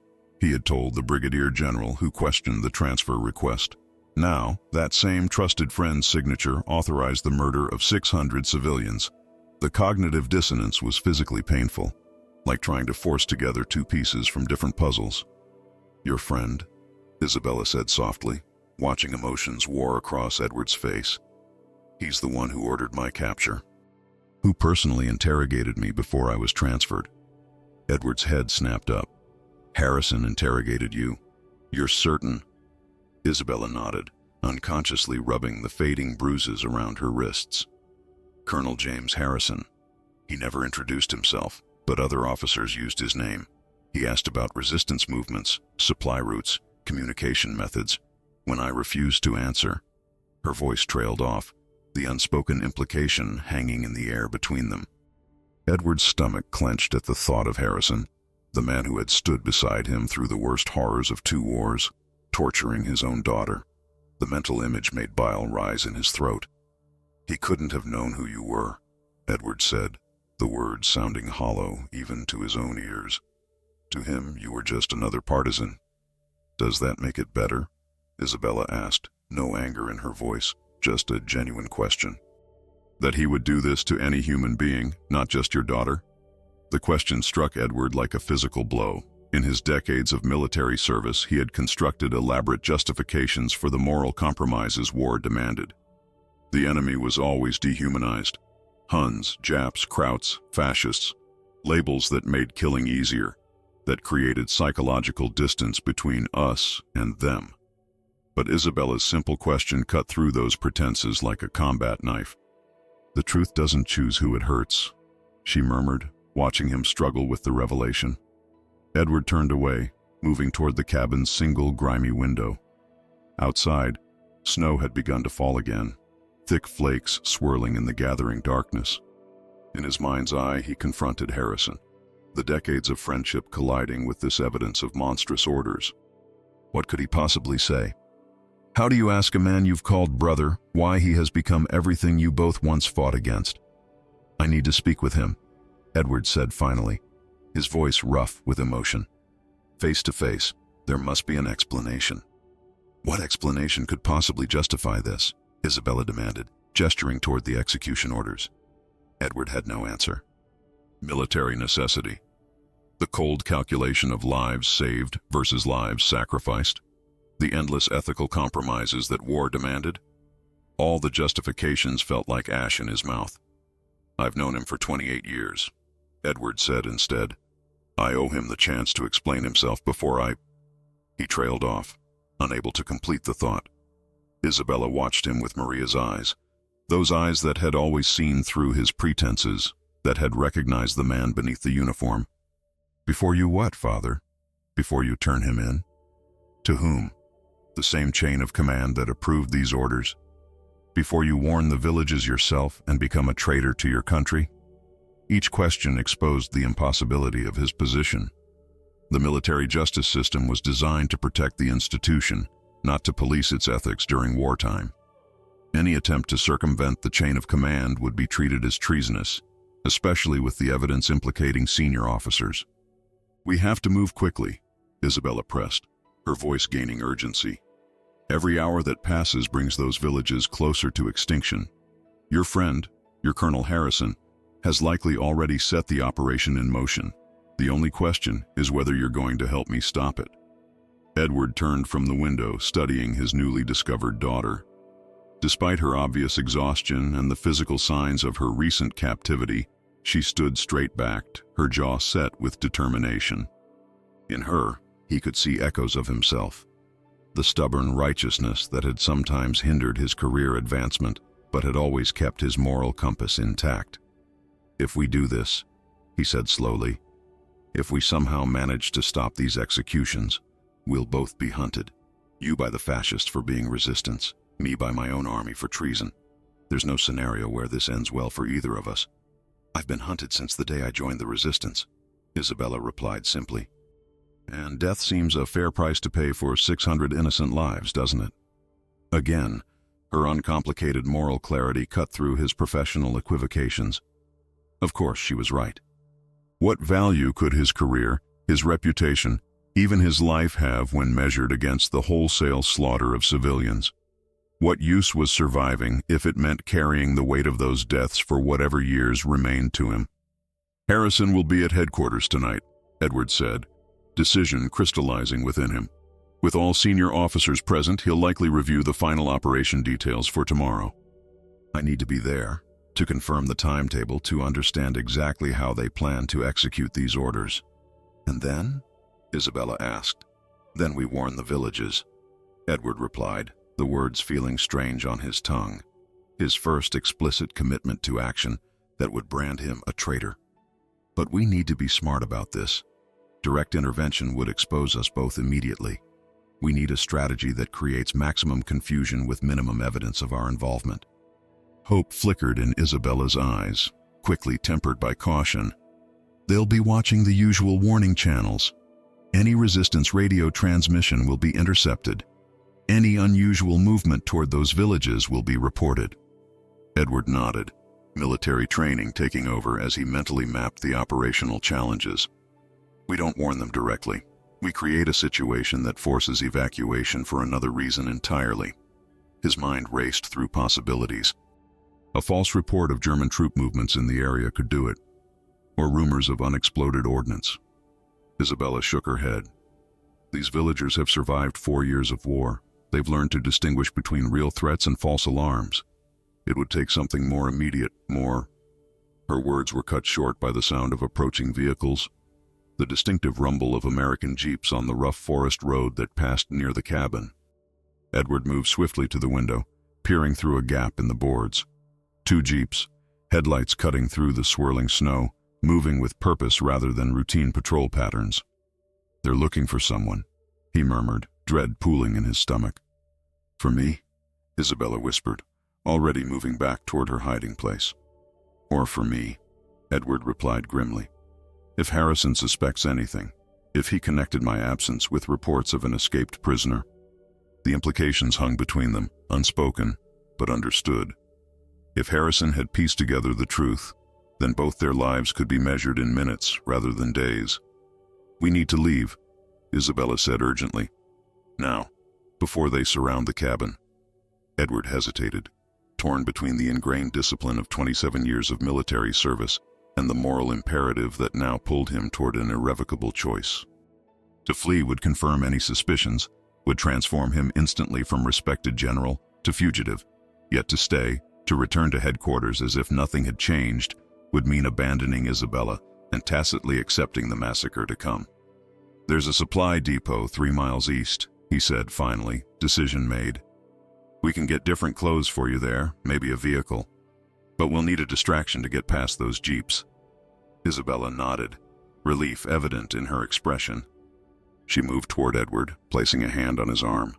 he had told the brigadier general who questioned the transfer request. Now, that same trusted friend's signature authorized the murder of 600 civilians. The cognitive dissonance was physically painful, like trying to force together two pieces from different puzzles. "Your friend," Isabella said softly, watching emotions war across Edward's face. "He's the one who ordered my capture. Who personally interrogated me before I was transferred." Edward's head snapped up. "Harrison interrogated you. You're certain?" Isabella nodded, unconsciously rubbing the fading bruises around her wrists. "Colonel James Harrison. He never introduced himself, but other officers used his name. He asked about resistance movements, supply routes, communication methods. When I refused to answer," her voice trailed off, the unspoken implication hanging in the air between them. Edward's stomach clenched at the thought of Harrison, the man who had stood beside him through the worst horrors of 2 wars, torturing his own daughter. The mental image made bile rise in his throat. "He couldn't have known who you were," Edward said, the words sounding hollow even to his own ears. "To him, you were just another partisan." "Does that make it better?" Isabella asked, no anger in her voice, just a genuine question. "That he would do this to any human being, not just your daughter?" The question struck Edward like a physical blow. In his decades of military service, he had constructed elaborate justifications for the moral compromises war demanded. The enemy was always dehumanized. Huns, Japs, Krauts, fascists, labels that made killing easier, that created psychological distance between us and them. But Isabella's simple question cut through those pretenses like a combat knife. "The truth doesn't choose who it hurts," she murmured, watching him struggle with the revelation. Edward turned away, moving toward the cabin's single grimy window. Outside, snow had begun to fall again, thick flakes swirling in the gathering darkness. In his mind's eye, he confronted Harrison, the decades of friendship colliding with this evidence of monstrous orders. What could he possibly say? How do you ask a man you've called brother why he has become everything you both once fought against? "I need to speak with him," Edward said finally, his voice rough with emotion. "Face to face, there must be an explanation." "What explanation could possibly justify this?" Isabella demanded, gesturing toward the execution orders. Edward had no answer. Military necessity. The cold calculation of lives saved versus lives sacrificed. The endless ethical compromises that war demanded. All the justifications felt like ash in his mouth. "I've known him for 28 years, Edward said instead. "I owe him the chance to explain himself before I—" He trailed off, unable to complete the thought. Isabella watched him with Maria's eyes, those eyes that had always seen through his pretenses, that had recognized the man beneath the uniform. "Before you what, father? Before you turn him in?" "To whom? The same chain of command that approved these orders? Before you warn the villages yourself and become a traitor to your country?" Each question exposed the impossibility of his position. The military justice system was designed to protect the institution, not to police its ethics during wartime. Any attempt to circumvent the chain of command would be treated as treasonous, especially with the evidence implicating senior officers. "We have to move quickly," Isabella pressed, her voice gaining urgency. "Every hour that passes brings those villages closer to extinction, Your friend, your Colonel Harrison, has likely already set the operation in motion. The only question is whether you're going to help me stop it." Edward turned from the window, studying his newly discovered daughter. Despite her obvious exhaustion and the physical signs of her recent captivity, she stood straight-backed, her jaw set with determination. In her, he could see echoes of himself. The stubborn righteousness that had sometimes hindered his career advancement, but had always kept his moral compass intact. "If we do this," he said slowly, "if we somehow manage to stop these executions, we'll both be hunted. You by the fascists for being resistance, me by my own army for treason. There's no scenario where this ends well for either of us." "I've been hunted since the day I joined the resistance," Isabella replied simply. "And death seems a fair price to pay for 600 innocent lives, doesn't it?" Again, her uncomplicated moral clarity cut through his professional equivocations. Of course, she was right. What value could his career, his reputation, even his life have when measured against the wholesale slaughter of civilians? What use was surviving if it meant carrying the weight of those deaths for whatever years remained to him? "Harrison will be at headquarters tonight," Edward said, decision crystallizing within him. "With all senior officers present, he'll likely review the final operation details for tomorrow. I need to be there to confirm the timetable, to understand exactly how they plan to execute these orders." "And then?" Isabella asked. "Then we warn the villages," Edward replied, the words feeling strange on his tongue. His first explicit commitment to action that would brand him a traitor. "But we need to be smart about this. Direct intervention would expose us both immediately. We need a strategy that creates maximum confusion with minimum evidence of our involvement." Hope flickered in Isabella's eyes, quickly tempered by caution. "They'll be watching the usual warning channels. Any resistance radio transmission will be intercepted. Any unusual movement toward those villages will be reported." Edward nodded, military training taking over as he mentally mapped the operational challenges. "We don't warn them directly. We create a situation that forces evacuation for another reason entirely." His mind raced through possibilities. A false report of German troop movements in the area could do it, or rumors of unexploded ordnance. Isabella shook her head. "These villagers have survived 4 years of war. They've learned to distinguish between real threats and false alarms. It would take something more immediate, more—" Her words were cut short by the sound of approaching vehicles, the distinctive rumble of American jeeps on the rough forest road that passed near the cabin. Edward moved swiftly to the window, peering through a gap in the boards. 2 jeeps, headlights cutting through the swirling snow, moving with purpose rather than routine patrol patterns. "They're looking for someone," he murmured, dread pooling in his stomach. "For me?" Isabella whispered, already moving back toward her hiding place. "Or for me," Edward replied grimly. "If Harrison suspects anything, if he connected my absence with reports of an escaped prisoner." The implications hung between them, unspoken, but understood. If Harrison had pieced together the truth, then both their lives could be measured in minutes rather than days. "We need to leave," Isabella said urgently. "Now, before they surround the cabin." Edward hesitated, torn between the ingrained discipline of 27 years of military service and the moral imperative that now pulled him toward an irrevocable choice. To flee would confirm any suspicions, would transform him instantly from respected general to fugitive, yet to stay, to return to headquarters as if nothing had changed, would mean abandoning Isabella and tacitly accepting the massacre to come. "There's a supply depot 3 miles east," he said finally, decision made. "We can get different clothes for you there, maybe a vehicle. But we'll need a distraction to get past those jeeps." Isabella nodded, relief evident in her expression. She moved toward Edward, placing a hand on his arm,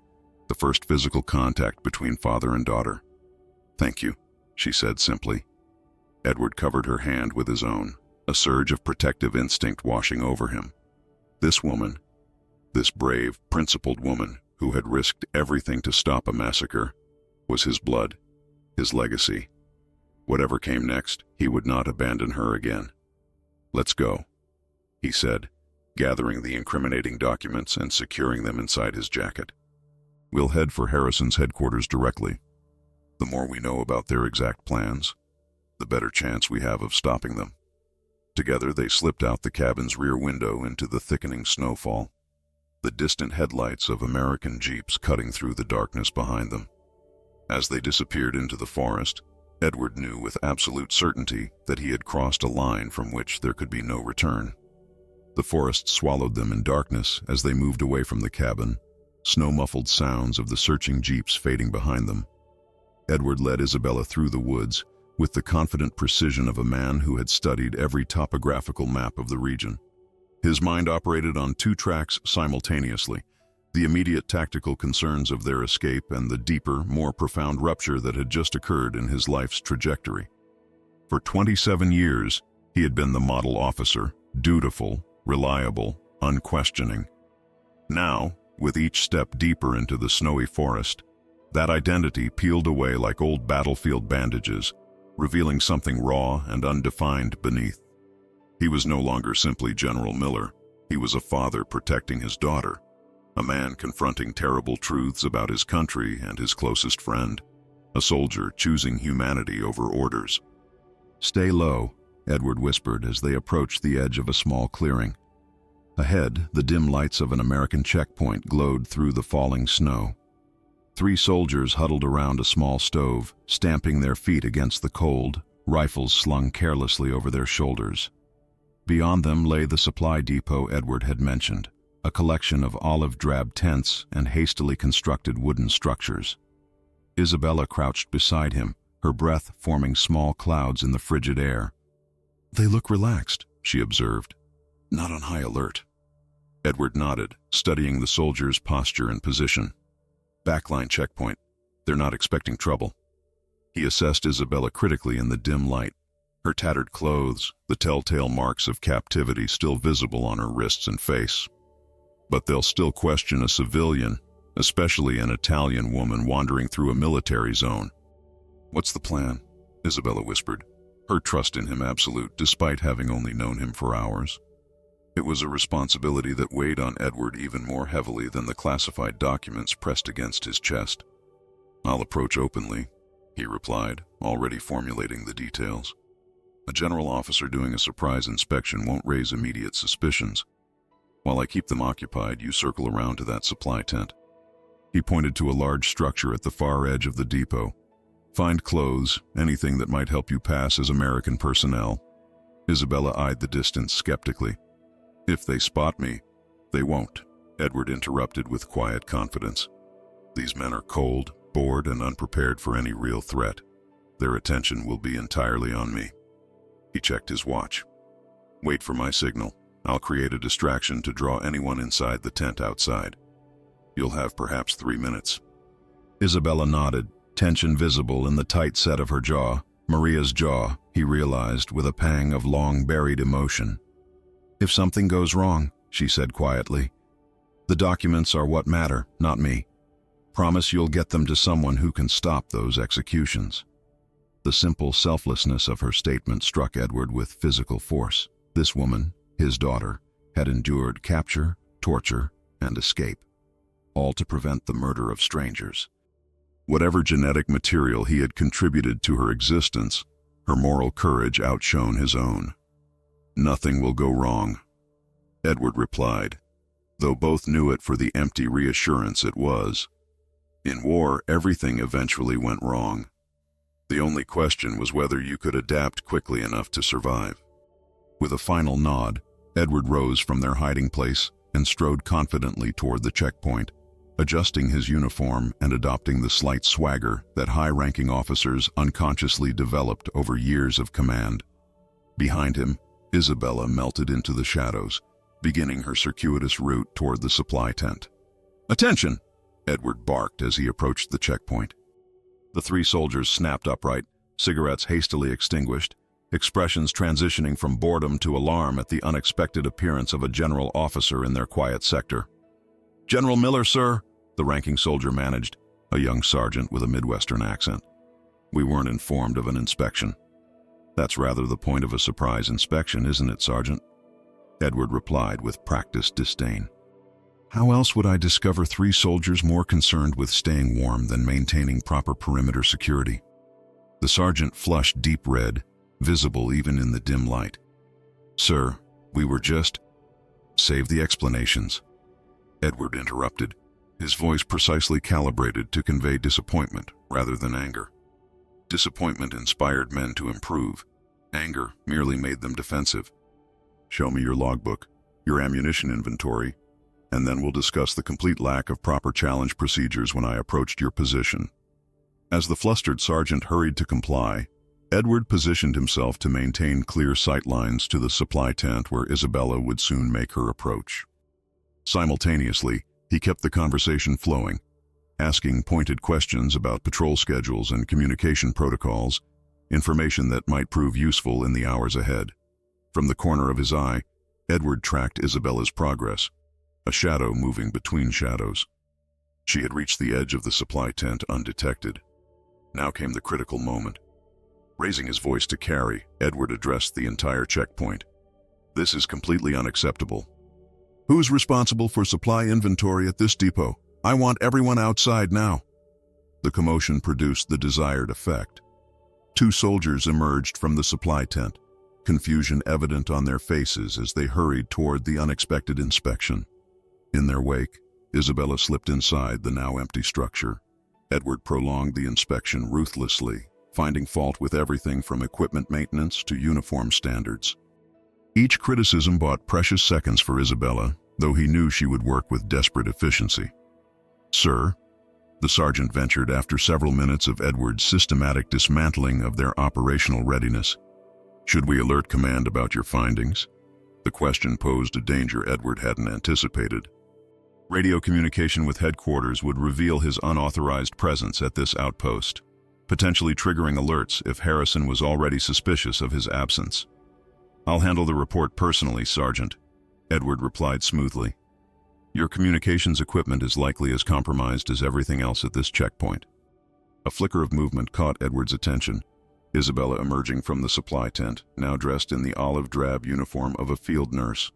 the first physical contact between father and daughter. "Thank you," she said simply. Edward covered her hand with his own, a surge of protective instinct washing over him. This woman, this brave, principled woman who had risked everything to stop a massacre, was his blood, his legacy. Whatever came next, he would not abandon her again. "Let's go," he said, gathering the incriminating documents and securing them inside his jacket. "We'll head for Harrison's headquarters directly." The more we know about their exact plans, the better chance we have of stopping them. Together, they slipped out the cabin's rear window into the thickening snowfall, the distant headlights of American jeeps cutting through the darkness behind them. As they disappeared into the forest, Edward knew with absolute certainty that he had crossed a line from which there could be no return. The forest swallowed them in darkness as they moved away from the cabin, snow-muffled sounds of the searching jeeps fading behind them. Edward led Isabella through the woods with the confident precision of a man who had studied every topographical map of the region. His mind operated on two tracks simultaneously: the immediate tactical concerns of their escape and the deeper, more profound rupture that had just occurred in his life's trajectory. For 27 years, he had been the model officer, dutiful, reliable, unquestioning. Now, with each step deeper into the snowy forest, that identity peeled away like old battlefield bandages, revealing something raw and undefined beneath. He was no longer simply General Miller. He was a father protecting his daughter, a man confronting terrible truths about his country and his closest friend, a soldier choosing humanity over orders. "Stay low," Edward whispered as they approached the edge of a small clearing. Ahead, the dim lights of an American checkpoint glowed through the falling snow. 3 soldiers huddled around a small stove, stamping their feet against the cold, rifles slung carelessly over their shoulders. Beyond them lay the supply depot Edward had mentioned, a collection of olive-drab tents and hastily constructed wooden structures. Isabella crouched beside him, her breath forming small clouds in the frigid air. "They look relaxed," she observed. "Not on high alert." Edward nodded, studying the soldiers' posture and position. "Backline checkpoint. They're not expecting trouble." He assessed Isabella critically in the dim light, her tattered clothes, the telltale marks of captivity still visible on her wrists and face. "But they'll still question a civilian, especially an Italian woman wandering through a military zone." "What's the plan?" Isabella whispered, her trust in him absolute despite having only known him for hours. It was a responsibility that weighed on Edward even more heavily than the classified documents pressed against his chest. "I'll approach openly," he replied, already formulating the details. "A general officer doing a surprise inspection won't raise immediate suspicions. While I keep them occupied, you circle around to that supply tent." He pointed to a large structure at the far edge of the depot. "Find clothes, anything that might help you pass as American personnel." Isabella eyed the distance skeptically. "If they spot me, they won't," Edward interrupted with quiet confidence. "These men are cold, bored, and unprepared for any real threat. Their attention will be entirely on me." He checked his watch. "Wait for my signal. I'll create a distraction to draw anyone inside the tent outside. You'll have perhaps 3 minutes." Isabella nodded, tension visible in the tight set of her jaw. Maria's jaw, he realized with a pang of long-buried emotion. "If something goes wrong," she said quietly, "the documents are what matter, not me. Promise you'll get them to someone who can stop those executions." The simple selflessness of her statement struck Edward with physical force. This woman, his daughter, had endured capture, torture, and escape, all to prevent the murder of strangers. Whatever genetic material he had contributed to her existence, her moral courage outshone his own. "Nothing will go wrong," Edward replied, though both knew it for the empty reassurance it was. In war, everything eventually went wrong. The only question was whether you could adapt quickly enough to survive. With a final nod, Edward rose from their hiding place and strode confidently toward the checkpoint, adjusting his uniform and adopting the slight swagger that high-ranking officers unconsciously developed over years of command. Behind him, Isabella melted into the shadows, beginning her circuitous route toward the supply tent. "Attention!" Edward barked as he approached the checkpoint. The 3 soldiers snapped upright, cigarettes hastily extinguished, expressions transitioning from boredom to alarm at the unexpected appearance of a general officer in their quiet sector. "General Miller, sir," the ranking soldier managed, a young sergeant with a Midwestern accent. "We weren't informed of an inspection." "That's rather the point of a surprise inspection, isn't it, Sergeant?" Edward replied with practiced disdain. How else would I discover 3 soldiers more concerned with staying warm than maintaining proper perimeter security? The sergeant flushed deep red, visible even in the dim light. "Sir, we were just—" "Save the explanations," Edward interrupted, his voice precisely calibrated to convey disappointment rather than anger. Disappointment inspired men to improve. Anger merely made them defensive. "Show me your logbook, your ammunition inventory, and then we'll discuss the complete lack of proper challenge procedures when I approached your position." As the flustered sergeant hurried to comply, Edward positioned himself to maintain clear sight lines to the supply tent where Isabella would soon make her approach. Simultaneously, he kept the conversation flowing, asking pointed questions about patrol schedules and communication protocols, information that might prove useful in the hours ahead. From the corner of his eye, Edward tracked Isabella's progress, a shadow moving between shadows. She had reached the edge of the supply tent undetected. Now came the critical moment. Raising his voice to Carrie, Edward addressed the entire checkpoint. "This is completely unacceptable. Who's responsible for supply inventory at this depot? I want everyone outside now." The commotion produced the desired effect. 2 soldiers emerged from the supply tent, confusion evident on their faces as they hurried toward the unexpected inspection. In their wake, Isabella slipped inside the now empty structure. Edward prolonged the inspection ruthlessly, finding fault with everything from equipment maintenance to uniform standards. Each criticism bought precious seconds for Isabella, though he knew she would work with desperate efficiency. "Sir," the sergeant ventured after several minutes of Edward's systematic dismantling of their operational readiness, "should we alert command about your findings?" The question posed a danger Edward hadn't anticipated. Radio communication with headquarters would reveal his unauthorized presence at this outpost, potentially triggering alerts if Harrison was already suspicious of his absence. "I'll handle the report personally, Sergeant," Edward replied smoothly. "Your communications equipment is likely as compromised as everything else at this checkpoint." A flicker of movement caught Edward's attention. Isabella emerging from the supply tent, now dressed in the olive-drab uniform of a field nurse,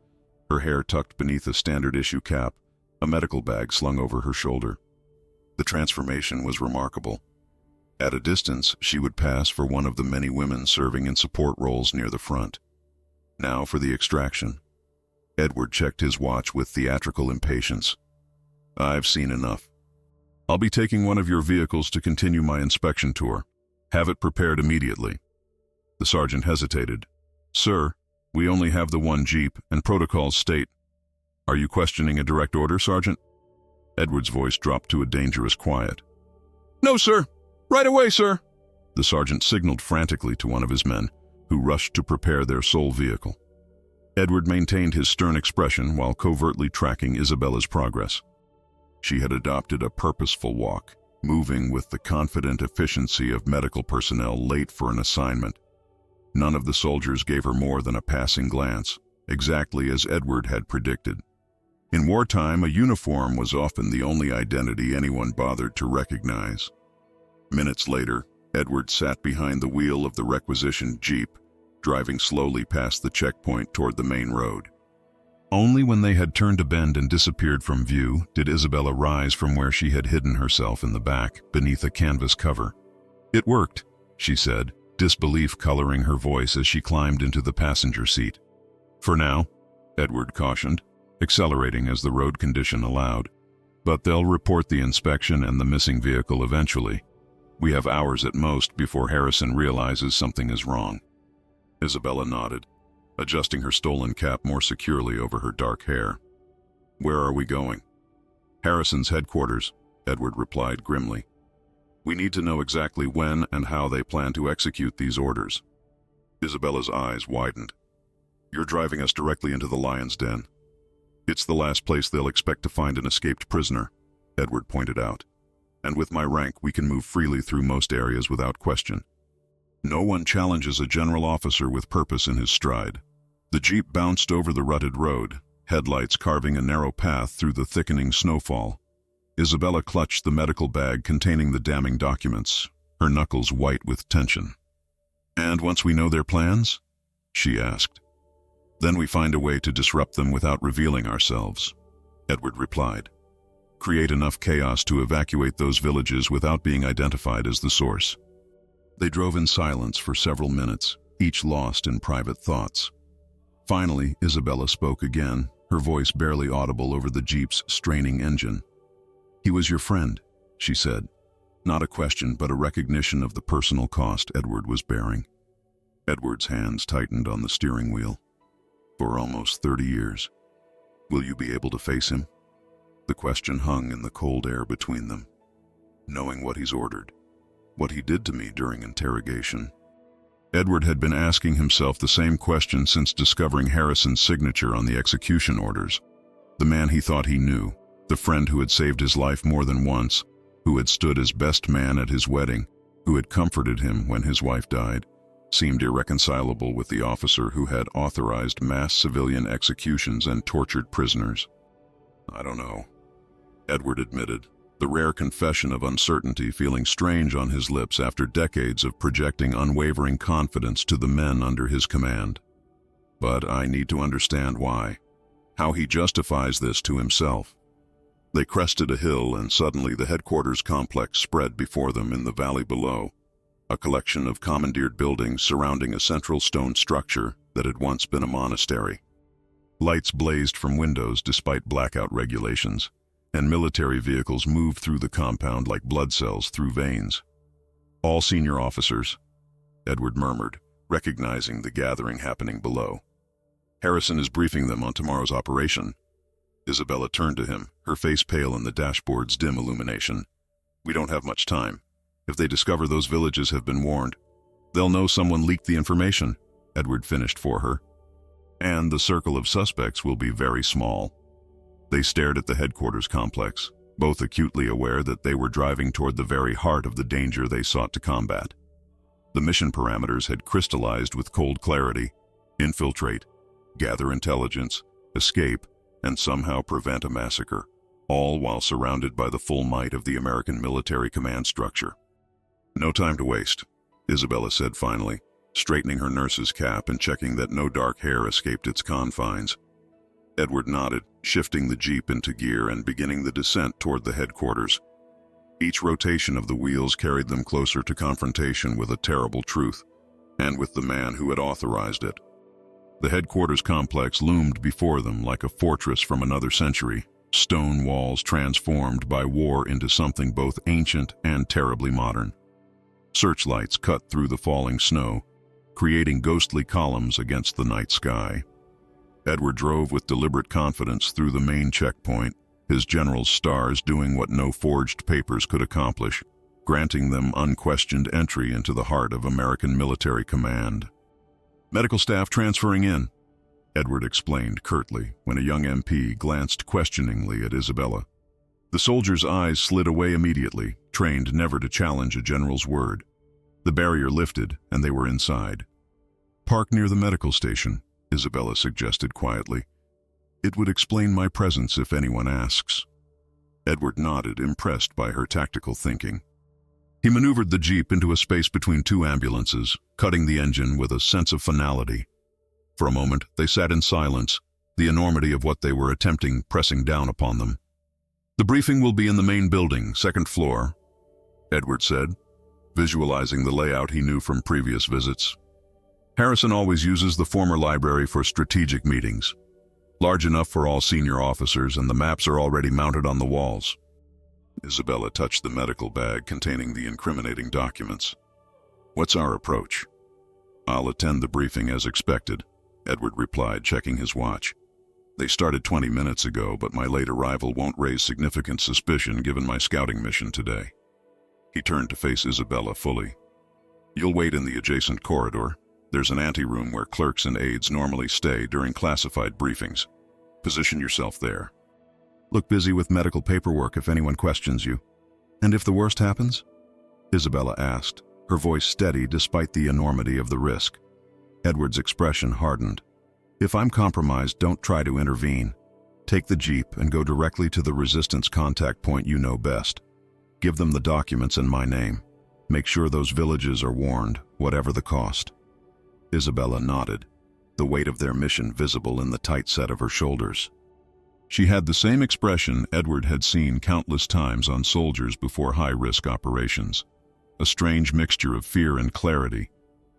her hair tucked beneath a standard-issue cap, a medical bag slung over her shoulder. The transformation was remarkable. At a distance, she would pass for one of the many women serving in support roles near the front. Now for the extraction. Edward checked his watch with theatrical impatience. "I've seen enough. I'll be taking one of your vehicles to continue my inspection tour. Have it prepared immediately." The sergeant hesitated. "Sir, we only have the one Jeep, and protocols state—" "Are you questioning a direct order, Sergeant?" Edward's voice dropped to a dangerous quiet. "No, sir. Right away, sir." The sergeant signaled frantically to one of his men, who rushed to prepare their sole vehicle. Edward maintained his stern expression while covertly tracking Isabella's progress. She had adopted a purposeful walk, moving with the confident efficiency of medical personnel late for an assignment. None of the soldiers gave her more than a passing glance, exactly as Edward had predicted. In wartime, a uniform was often the only identity anyone bothered to recognize. Minutes later, Edward sat behind the wheel of the requisitioned Jeep, driving slowly past the checkpoint toward the main road. Only when they had turned a bend and disappeared from view did Isabella rise from where she had hidden herself in the back, beneath a canvas cover. "It worked," she said, disbelief coloring her voice as she climbed into the passenger seat. "For now," Edward cautioned, accelerating as the road condition allowed. "But they'll report the inspection and the missing vehicle eventually. We have hours at most before Harrison realizes something is wrong." Isabella nodded, adjusting her stolen cap more securely over her dark hair. "Where are we going?" "Harrison's headquarters," Edward replied grimly. "We need to know exactly when and how they plan to execute these orders." Isabella's eyes widened. "You're driving us directly into the lion's den." "It's the last place they'll expect to find an escaped prisoner," Edward pointed out. "And with my rank, we can move freely through most areas without question. No one challenges a general officer with purpose in his stride." The Jeep bounced over the rutted road, headlights carving a narrow path through the thickening snowfall. Isabella clutched the medical bag containing the damning documents, her knuckles white with tension. "And once we know their plans?" she asked. "Then we find a way to disrupt them without revealing ourselves." Edward replied. Create enough chaos to evacuate those villages without being identified as the source. They drove in silence for several minutes, each lost in private thoughts. Finally, Isabella spoke again, her voice barely audible over the Jeep's straining engine. He was your friend, she said. Not a question, but a recognition of the personal cost Edward was bearing. Edward's hands tightened on the steering wheel. For almost 30 years. Will you be able to face him? The question hung in the cold air between them. Knowing what he's ordered, what he did to me during interrogation. Edward had been asking himself the same question since discovering Harrison's signature on the execution orders. The man he thought he knew, the friend who had saved his life more than once, who had stood as best man at his wedding, who had comforted him when his wife died, seemed irreconcilable with the officer who had authorized mass civilian executions and tortured prisoners. I don't know, Edward admitted, the rare confession of uncertainty feeling strange on his lips after decades of projecting unwavering confidence to the men under his command. But I need to understand why, how he justifies this to himself. They crested a hill and suddenly the headquarters complex spread before them in the valley below, a collection of commandeered buildings surrounding a central stone structure that had once been a monastery. Lights blazed from windows despite blackout regulations, and military vehicles moved through the compound like blood cells through veins. All senior officers, Edward murmured, recognizing the gathering happening below. Harrison is briefing them on tomorrow's operation. Isabella turned to him, her face pale in the dashboard's dim illumination. We don't have much time. If they discover those villages have been warned, they'll know someone leaked the information, Edward finished for her. And the circle of suspects will be very small. They stared at the headquarters complex, both acutely aware that they were driving toward the very heart of the danger they sought to combat. The mission parameters had crystallized with cold clarity: infiltrate, gather intelligence, escape, and somehow prevent a massacre, all while surrounded by the full might of the American military command structure. No time to waste, Isabella said finally, straightening her nurse's cap and checking that no dark hair escaped its confines. Edward nodded, shifting the Jeep into gear and beginning the descent toward the headquarters. Each rotation of the wheels carried them closer to confrontation with a terrible truth, and with the man who had authorized it. The headquarters complex loomed before them like a fortress from another century, stone walls transformed by war into something both ancient and terribly modern. Searchlights cut through the falling snow, creating ghostly columns against the night sky. Edward drove with deliberate confidence through the main checkpoint, his general's stars doing what no forged papers could accomplish, granting them unquestioned entry into the heart of American military command. Medical staff transferring in, Edward explained curtly when a young MP glanced questioningly at Isabella. The soldier's eyes slid away immediately, trained never to challenge a general's word. The barrier lifted, and they were inside. Park near the medical station, Isabella suggested quietly. It would explain my presence if anyone asks. Edward nodded, impressed by her tactical thinking. He maneuvered the Jeep into a space between two ambulances, cutting the engine with a sense of finality. For a moment, they sat in silence, the enormity of what they were attempting pressing down upon them. The briefing will be in the main building, second floor, Edward said, visualizing the layout he knew from previous visits. Harrison always uses the former library for strategic meetings. Large enough for all senior officers, and the maps are already mounted on the walls. Isabella touched the medical bag containing the incriminating documents. What's our approach? I'll attend the briefing as expected, Edward replied, checking his watch. They started 20 minutes ago, but my late arrival won't raise significant suspicion given my scouting mission today. He turned to face Isabella fully. You'll wait in the adjacent corridor. There's an anteroom where clerks and aides normally stay during classified briefings. Position yourself there. Look busy with medical paperwork if anyone questions you. And if the worst happens? Isabella asked, her voice steady despite the enormity of the risk. Edward's expression hardened. If I'm compromised, don't try to intervene. Take the Jeep and go directly to the resistance contact point you know best. Give them the documents and my name. Make sure those villages are warned, whatever the cost. Isabella nodded, the weight of their mission visible in the tight set of her shoulders. She had the same expression Edward had seen countless times on soldiers before high-risk operations, a strange mixture of fear and clarity,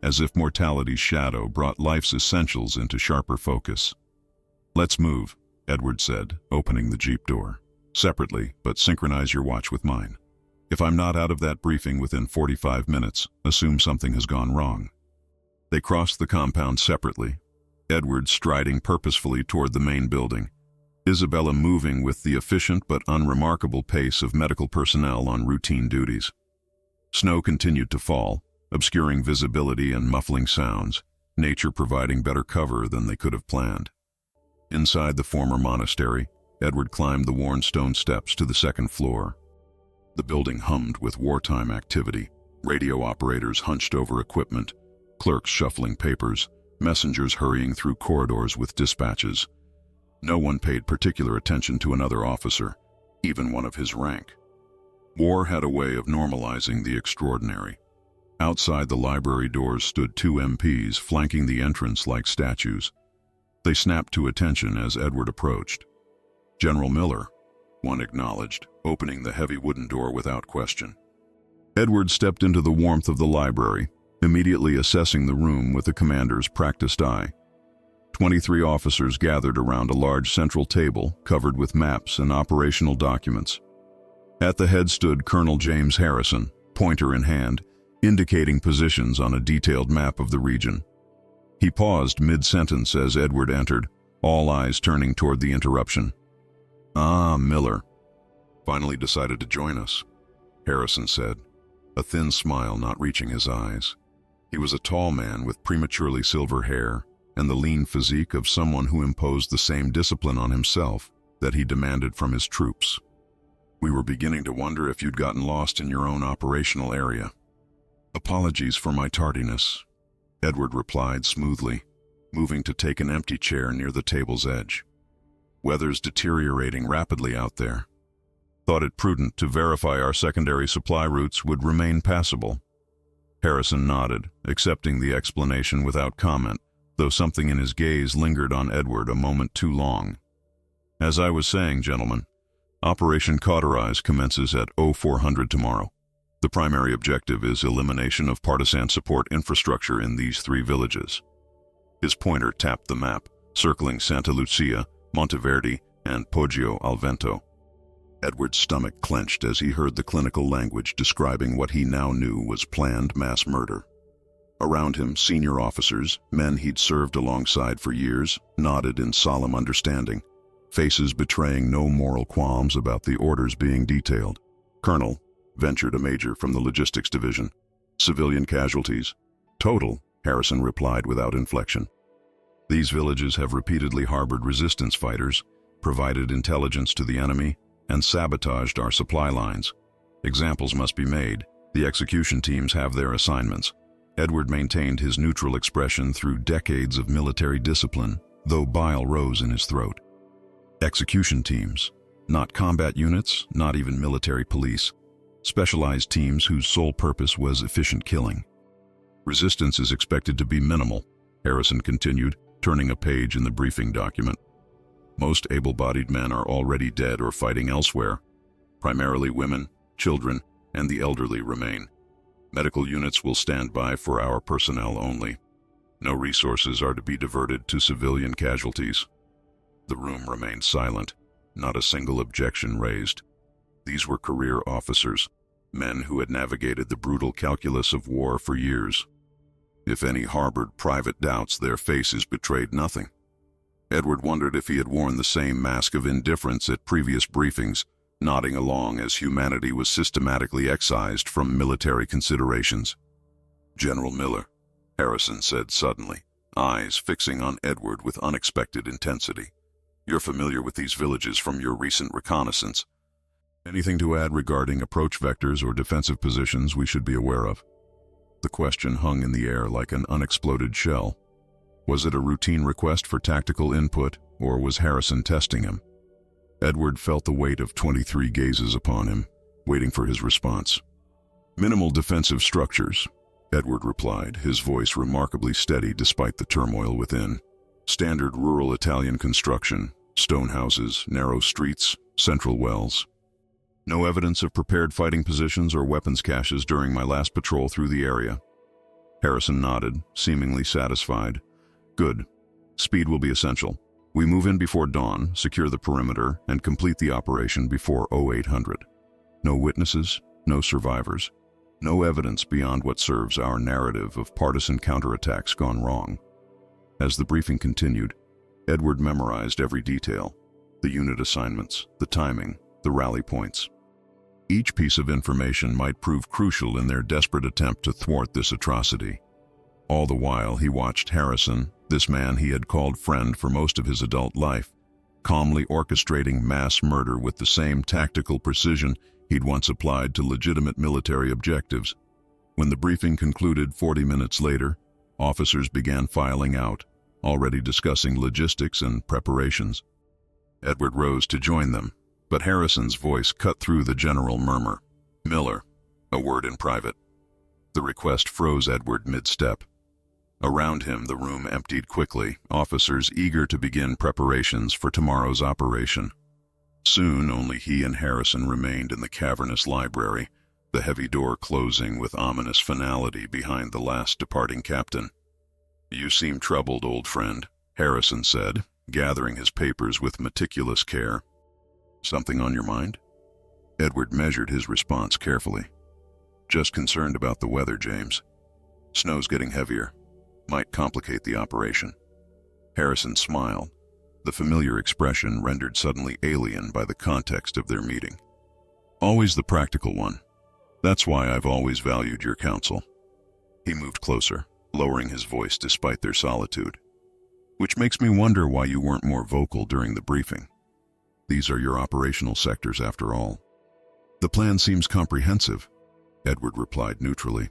as if mortality's shadow brought life's essentials into sharper focus. "Let's move," Edward said, opening the Jeep door. "Separately, but synchronize your watch with mine. If I'm not out of that briefing within 45 minutes, assume something has gone wrong." They crossed the compound separately, Edward striding purposefully toward the main building, Isabella moving with the efficient but unremarkable pace of medical personnel on routine duties. Snow continued to fall, obscuring visibility and muffling sounds, nature providing better cover than they could have planned. Inside the former monastery, Edward climbed the worn stone steps to the second floor. The building hummed with wartime activity, radio operators hunched over equipment, clerks shuffling papers, messengers hurrying through corridors with dispatches. No one paid particular attention to another officer, even one of his rank. War had a way of normalizing the extraordinary. Outside the library doors stood 2 MPs flanking the entrance like statues. They snapped to attention as Edward approached. "General Miller," one acknowledged, opening the heavy wooden door without question. Edward stepped into the warmth of the library, immediately assessing the room with the commander's practiced eye. 23 officers gathered around a large central table covered with maps and operational documents. At the head stood Colonel James Harrison, pointer in hand, indicating positions on a detailed map of the region. He paused mid-sentence as Edward entered, all eyes turning toward the interruption. "Ah, Miller. Finally decided to join us," Harrison said, a thin smile not reaching his eyes. He was a tall man with prematurely silver hair and the lean physique of someone who imposed the same discipline on himself that he demanded from his troops. "We were beginning to wonder if you'd gotten lost in your own operational area." "Apologies for my tardiness," Edward replied smoothly, moving to take an empty chair near the table's edge. "Weather's deteriorating rapidly out there. Thought it prudent to verify our secondary supply routes would remain passable." Harrison nodded, accepting the explanation without comment, though something in his gaze lingered on Edward a moment too long. "As I was saying, gentlemen, Operation Cauterize commences at 0400 tomorrow. The primary objective is elimination of partisan support infrastructure in these 3 villages." His pointer tapped the map, circling Santa Lucia, Monteverde, and Poggio al Vento. Edward's stomach clenched as he heard the clinical language describing what he now knew was planned mass murder. Around him, senior officers, men he'd served alongside for years, nodded in solemn understanding, faces betraying no moral qualms about the orders being detailed. "Colonel," ventured a major from the logistics division. "Civilian casualties?" "Total," Harrison replied without inflection. "These villages have repeatedly harbored resistance fighters, provided intelligence to the enemy, and sabotaged our supply lines. Examples must be made. The execution teams have their assignments." Edward maintained his neutral expression through decades of military discipline, though bile rose in his throat. Execution teams, not combat units, not even military police. Specialized teams whose sole purpose was efficient killing. "Resistance is expected to be minimal," Harrison continued, turning a page in the briefing document. "Most able-bodied men are already dead or fighting elsewhere. Primarily women, children, and the elderly remain. Medical units will stand by for our personnel only. No resources are to be diverted to civilian casualties." The room remained silent, not a single objection raised. These were career officers, men who had navigated the brutal calculus of war for years. If any harbored private doubts, their faces betrayed nothing. Edward wondered if he had worn the same mask of indifference at previous briefings, nodding along as humanity was systematically excised from military considerations. "General Miller," Harrison said suddenly, eyes fixing on Edward with unexpected intensity. "You're familiar with these villages from your recent reconnaissance. Anything to add regarding approach vectors or defensive positions we should be aware of?" The question hung in the air like an unexploded shell. Was it a routine request for tactical input, or was Harrison testing him? Edward felt the weight of 23 gazes upon him, waiting for his response. "Minimal defensive structures," Edward replied, his voice remarkably steady despite the turmoil within. "Standard rural Italian construction, Stone houses, narrow streets, central wells. No evidence of prepared fighting positions or weapons caches during my last patrol through the area. Harrison nodded, seemingly satisfied. Good. Speed will be essential. We move in before dawn, secure the perimeter, and complete the operation before 0800. No witnesses, no survivors. No evidence beyond what serves our narrative of partisan counterattacks gone wrong. As the briefing continued, Edward memorized every detail, the unit assignments, the timing, the rally points. Each piece of information might prove crucial in their desperate attempt to thwart this atrocity. All the while he watched Harrison, this man he had called friend for most of his adult life, calmly orchestrating mass murder with the same tactical precision he'd once applied to legitimate military objectives. When the briefing concluded 40 minutes later, officers began filing out, already discussing logistics and preparations. Edward rose to join them, but Harrison's voice cut through the general murmur. "Miller, a word in private." The request froze Edward mid-step. Around him, the room emptied quickly, officers eager to begin preparations for tomorrow's operation. Soon, only he and Harrison remained in the cavernous library, the heavy door closing with ominous finality behind the last departing captain. "You seem troubled, old friend," Harrison said, gathering his papers with meticulous care. "Something on your mind?" Edward measured his response carefully. "Just concerned about the weather, James. Snow's getting heavier. Might complicate the operation." Harrison smiled, the familiar expression rendered suddenly alien by the context of their meeting. "Always the practical one. That's why I've always valued your counsel." He moved closer, lowering his voice despite their solitude. "Which makes me wonder why you weren't more vocal during the briefing. These are your operational sectors after all." "The plan seems comprehensive," Edward replied neutrally.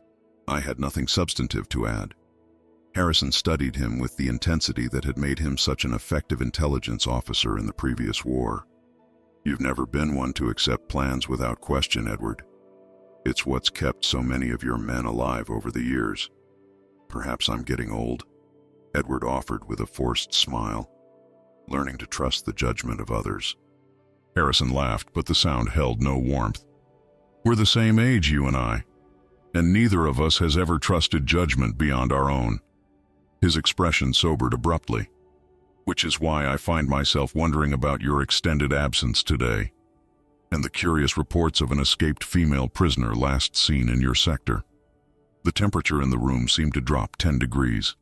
"I had nothing substantive to add." Harrison studied him with the intensity that had made him such an effective intelligence officer in the previous war. "You've never been one to accept plans without question, Edward. It's what's kept so many of your men alive over the years." "Perhaps I'm getting old," Edward offered with a forced smile. "Learning to trust the judgment of others." Harrison laughed, but the sound held no warmth. "We're the same age, you and I, and neither of us has ever trusted judgment beyond our own." His expression sobered abruptly. "Which is why I find myself wondering about your extended absence today, and the curious reports of an escaped female prisoner last seen in your sector." The temperature in the room seemed to drop 10 degrees.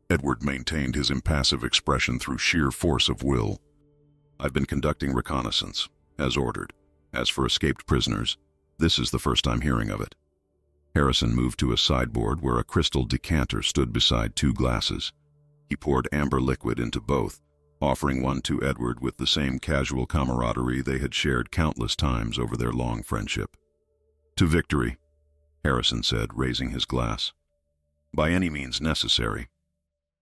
Edward maintained his impassive expression through sheer force of will. "I've been conducting reconnaissance, as ordered. As for escaped prisoners, this is the first I'm hearing of it." Harrison moved to a sideboard where a crystal decanter stood beside 2 glasses. He poured amber liquid into both, offering one to Edward with the same casual camaraderie they had shared countless times over their long friendship. "To victory," Harrison said, raising his glass. "By any means necessary."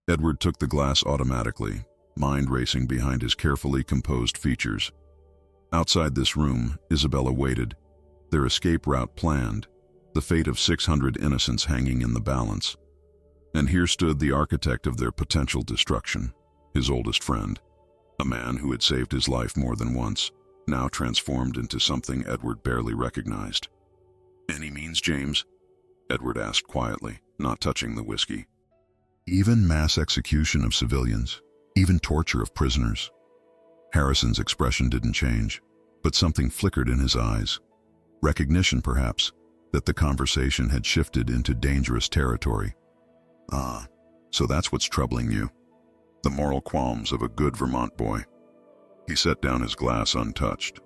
Edward took the glass automatically, mind racing behind his carefully composed features. Outside this room, Isabella waited, their escape route planned, the fate of 600 innocents hanging in the balance. And here stood the architect of their potential destruction, his oldest friend, a man who had saved his life more than once, now transformed into something Edward barely recognized. "Any means, James?" Edward asked quietly, not touching the whiskey. "Even mass execution of civilians, even torture of prisoners." Harrison's expression didn't change, but something flickered in his eyes. Recognition, perhaps, that the conversation had shifted into dangerous territory. "Ah, so that's what's troubling you. The moral qualms of a good Vermont boy." He set down his glass untouched.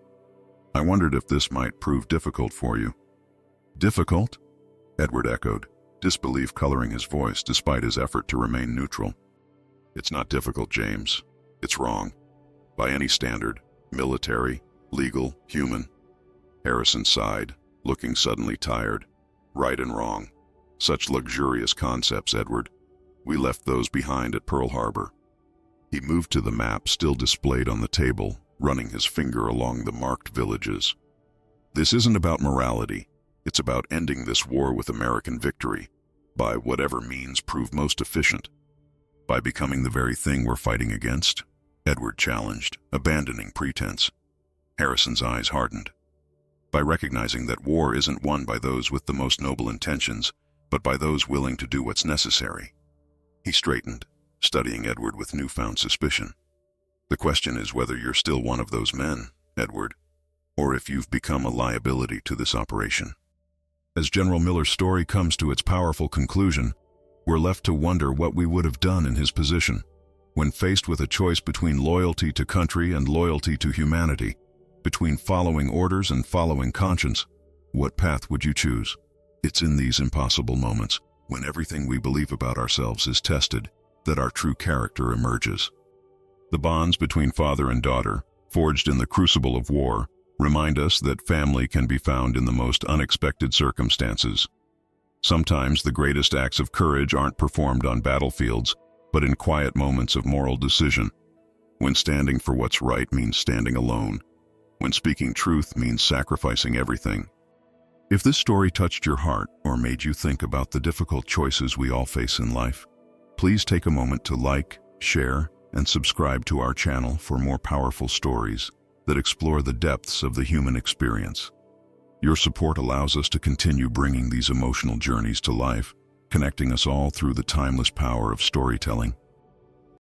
"I wondered if this might prove difficult for you." "Difficult?" Edward echoed, disbelief coloring his voice despite his effort to remain neutral. "It's not difficult, James. It's wrong. By any standard, military, legal, human." Harrison sighed, looking suddenly tired. "Right and wrong. Such luxurious concepts, Edward. We left those behind at Pearl Harbor." He moved to the map still displayed on the table, running his finger along the marked villages. "This isn't about morality. It's about ending this war with American victory, by whatever means prove most efficient. By becoming the very thing we're fighting against, Edward challenged, abandoning pretense. Harrison's eyes hardened. By recognizing that war isn't won by those with the most noble intentions, but by those willing to do what's necessary. He straightened, studying Edward with newfound suspicion. The question is whether you're still one of those men, Edward, or if you've become a liability to this operation. As General Miller's story comes to its powerful conclusion, we're left to wonder what we would have done in his position. When faced with a choice between loyalty to country and loyalty to humanity, between following orders and following conscience, what path would you choose? It's in these impossible moments, when everything we believe about ourselves is tested, that our true character emerges. The bonds between father and daughter, forged in the crucible of war, remind us that family can be found in the most unexpected circumstances. Sometimes the greatest acts of courage aren't performed on battlefields, but in quiet moments of moral decision. When standing for what's right means standing alone. When speaking truth means sacrificing everything. If this story touched your heart or made you think about the difficult choices we all face in life, please take a moment to like, share, and subscribe to our channel for more powerful stories that explore the depths of the human experience. Your support allows us to continue bringing these emotional journeys to life, connecting us all through the timeless power of storytelling.